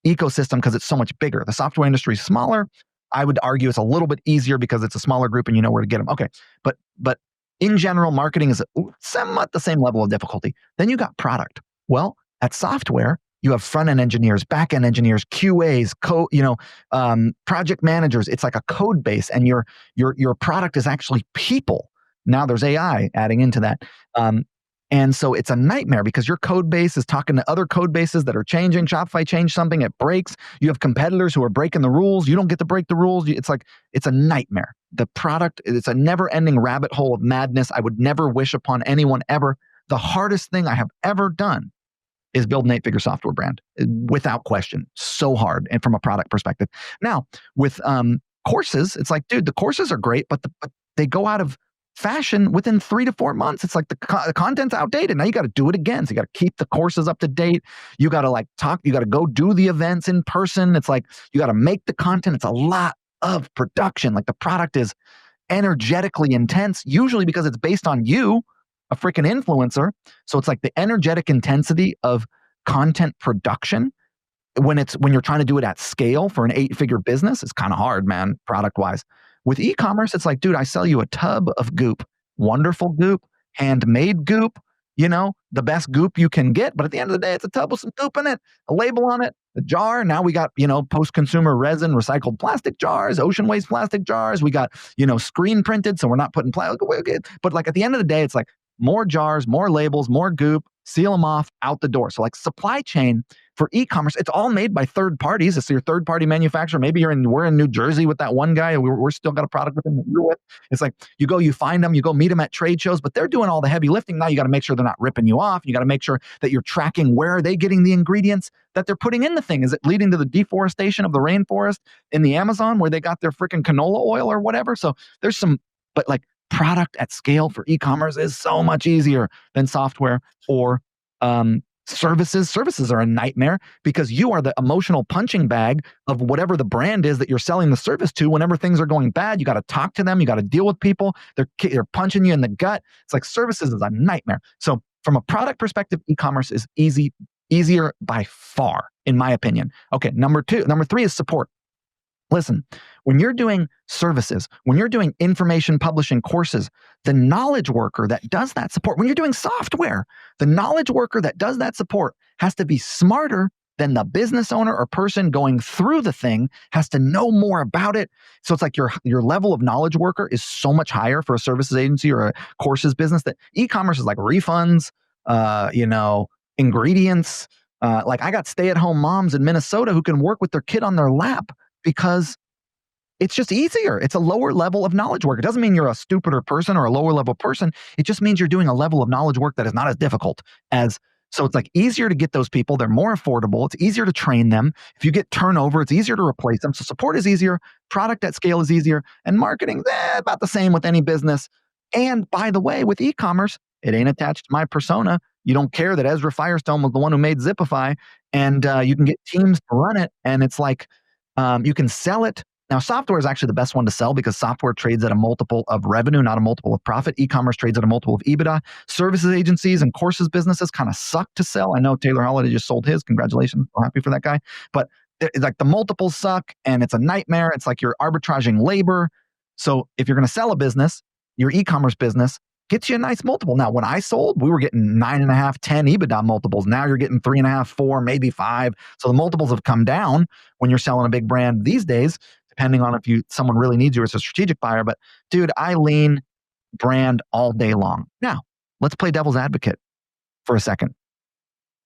ecosystem because it's so much bigger. The software industry is smaller. I would argue it's a little bit easier because it's a smaller group and you know where to get them. Okay, but in general, marketing is somewhat the same level of difficulty. Then you got product. Well, at software, you have front-end engineers, back-end engineers, QAs, project managers. It's like a code base, and your product is actually people. Now there's AI adding into that. And so it's a nightmare because your code base is talking to other code bases that are changing. Shopify changed something, it breaks. You have competitors who are breaking the rules. You don't get to break the rules. It's a nightmare. The product, it's a never-ending rabbit hole of madness. I would never wish upon anyone ever. The hardest thing I have ever done is build an 8-figure software brand, without question. So hard, and from a product perspective. Now, with courses, it's like, dude, the courses are great, but they go out of fashion within 3 to 4 months. It's like the content's outdated. Now you got to do it again. So you got to keep the courses up to date. You got to talk. You got to go do the events in person. It's like you got to make the content. It's a lot of production. Like the product is energetically intense, usually because it's based on you, a freaking influencer. So it's like the energetic intensity of content production when you're trying to do it at scale for an 8-figure business, it's kind of hard, man, product wise. With e-commerce, it's like, dude, I sell you a tub of goop, wonderful goop, handmade goop, the best goop you can get. But at the end of the day, it's a tub with some goop in it, a label on it, a jar. Now we got, post-consumer resin, recycled plastic jars, ocean waste plastic jars. We got, screen printed. So we're not putting plastic. But at the end of the day, it's like more jars, more labels, more goop, seal them off, out the door. So supply chain for e-commerce, it's all made by third parties. It's your third party manufacturer. Maybe we're in New Jersey with that one guy. We're still got a product with him that you're with. It's like you find them, you go meet them at trade shows, but they're doing all the heavy lifting. Now you got to make sure they're not ripping you off. You got to make sure that you're tracking where are they getting the ingredients that they're putting in the thing. Is it leading to the deforestation of the rainforest in the Amazon where they got their freaking canola oil or whatever? So there's but product at scale for e-commerce is so much easier than software or services. Services are a nightmare because you are the emotional punching bag of whatever the brand is that you're selling the service to. Whenever things are going bad, you got to talk to them. You got to deal with people. They're punching you in the gut. It's like services is a nightmare. So from a product perspective, e-commerce is easier by far, in my opinion. Okay, number 3 is support. Listen, when you're doing services, when you're doing information publishing courses, the knowledge worker that does that support, when you're doing software, the knowledge worker that does that support has to be smarter than the business owner or person going through the thing, has to know more about it. So it's like your level of knowledge worker is so much higher for a services agency or a courses business that e-commerce is like refunds, ingredients. I got stay-at-home moms in Minnesota who can work with their kid on their lap because it's just easier. It's a lower level of knowledge work. It doesn't mean you're a stupider person or a lower level person. It just means you're doing a level of knowledge work that is not as difficult as, so it's like easier to get those people. They're more affordable. It's easier to train them. If you get turnover, it's easier to replace them. So support is easier. Product at scale is easier. And marketing, about the same with any business. And by the way, with e-commerce, it ain't attached to my persona. You don't care that Ezra Firestone was the one who made Zipify, and you can get teams to run it. And it's like, you can sell it. Now, software is actually the best one to sell because software trades at a multiple of revenue, not a multiple of profit. E-commerce trades at a multiple of EBITDA. Services agencies and courses businesses kind of suck to sell. I know Taylor Holiday just sold his. Congratulations. I'm happy for that guy. But it's like the multiples suck and it's a nightmare. It's like you're arbitraging labor. So if you're going to sell a business, your e-commerce business gets you a nice multiple. Now, when I sold, we were getting 9.5, 10 EBITDA multiples. Now you're getting 3.5, 4, maybe 5. So the multiples have come down when you're selling a big brand these days, depending on if someone really needs you as a strategic buyer. But dude, I lean brand all day long. Now, let's play devil's advocate for a second.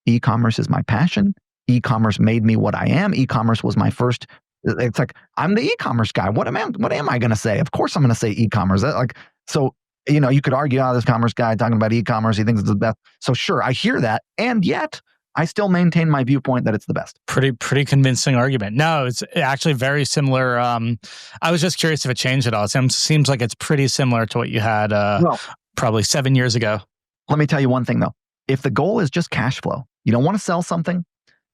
E-commerce is my passion. E-commerce made me what I am. E-commerce was my first. It's like, I'm the e-commerce guy. What am I going to say? Of course I'm going to say e-commerce. So you could argue, this commerce guy talking about e-commerce, he thinks it's the best. So sure, I hear that. And yet I still maintain my viewpoint that it's the best. Pretty convincing argument. No, it's actually very similar. I was just curious if it changed at all. It seems like it's pretty similar to what you had probably 7 years ago. Let me tell you one thing though. If the goal is just cash flow, you don't want to sell something,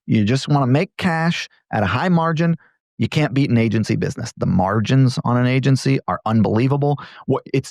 you just want to make cash at a high margin, you can't beat an agency business. The margins on an agency are unbelievable.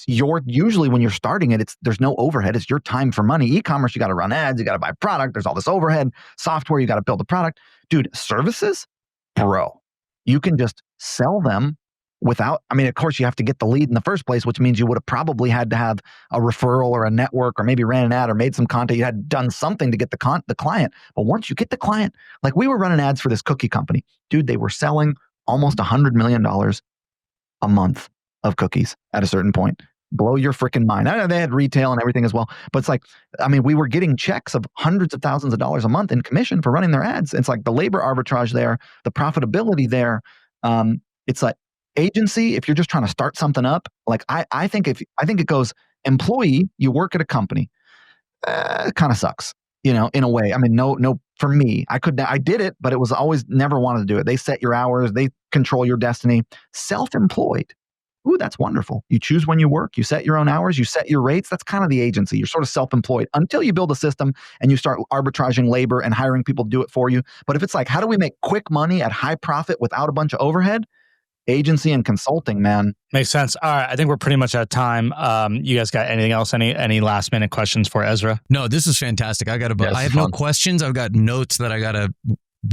Usually when you're starting it, there's no overhead. It's your time for money. E-commerce, you got to run ads, you got to buy product. There's all this overhead. Software, you got to build a product. Dude, services, bro, you can just sell them without, of course you have to get the lead in the first place, which means you would have probably had to have a referral or a network or maybe ran an ad or made some content. You had done something to get the client. But once you get the client, like we were running ads for this cookie company. Dude, they were selling almost $100 million a month of cookies at a certain point. Blow your freaking mind. I know they had retail and everything as well, but it's like, we were getting checks of hundreds of thousands of dollars a month in commission for running their ads. It's like the labor arbitrage there, the profitability there. It's like, Agency, if you're just trying to start something up, like I think it goes employee, you work at a company, it kind of sucks, in a way. I mean, no, for me, I did it, but it was always never wanted to do it. They set your hours, they control your destiny. Self-employed. Ooh, that's wonderful. You choose when you work, you set your own hours, you set your rates. That's kind of the agency. You're sort of self-employed until you build a system and you start arbitraging labor and hiring people to do it for you. But if it's like, how do we make quick money at high profit without a bunch of overhead? Agency and consulting, man. Makes sense. All right. I think we're pretty much at time. You guys got anything else? Any last minute questions for Ezra? No, this is fantastic. I have no questions. I've got notes that I got to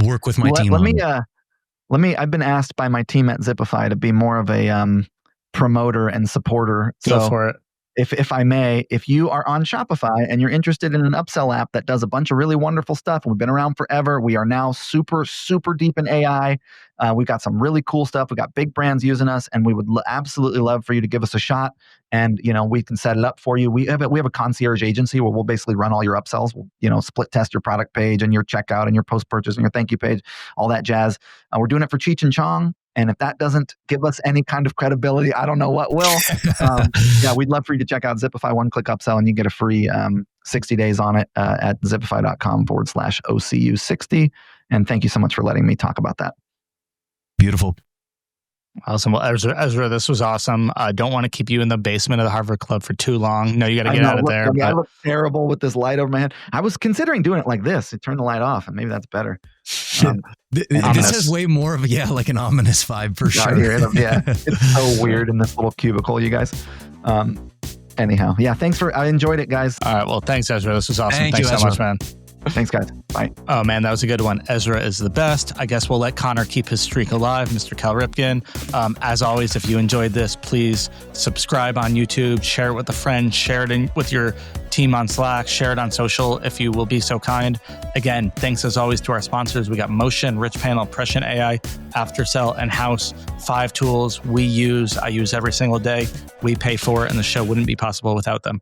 work with my team on. I've been asked by my team at Zipify to be more of a promoter and supporter. Go for it. If I may, if you are on Shopify and you're interested in an upsell app that does a bunch of really wonderful stuff, and we've been around forever, we are now super, super deep in AI. We've got some really cool stuff. We've got big brands using us, and we would absolutely love for you to give us a shot. And we can set it up for you. We have a concierge agency where we'll basically run all your upsells. We'll split test your product page and your checkout and your post purchase and your thank you page, all that jazz. We're doing it for Cheech and Chong. And if that doesn't give us any kind of credibility, I don't know what will. We'd love for you to check out Zipify one-click upsell, and you get a free 60 days on it at zipify.com/OCU60. And thank you so much for letting me talk about that. Beautiful. Awesome. Well, Ezra, this was awesome. I don't want to keep you in the basement of the Harvard Club for too long. No, you got to get out of there. I look terrible with this light over my head. I was considering doing it like this. Turn the light off, and maybe that's better. This has way more of like an ominous vibe for sure. It's so weird in this little cubicle, you guys. Anyhow, I enjoyed it, guys. All right. Well, thanks, Ezra. This was awesome. Thanks so much, man. Thanks, guys. Bye. Oh, man, that was a good one. Ezra is the best. I guess we'll let Connor keep his streak alive, Mr. Cal Ripken. As always, if you enjoyed this, please subscribe on YouTube, share it with a friend, share it with your team on Slack, share it on social if you will be so kind. Again, thanks as always to our sponsors. We got Motion, Rich Panel, Prescient AI, Aftercell, and House. 5 tools I use every single day. We pay for it, and the show wouldn't be possible without them.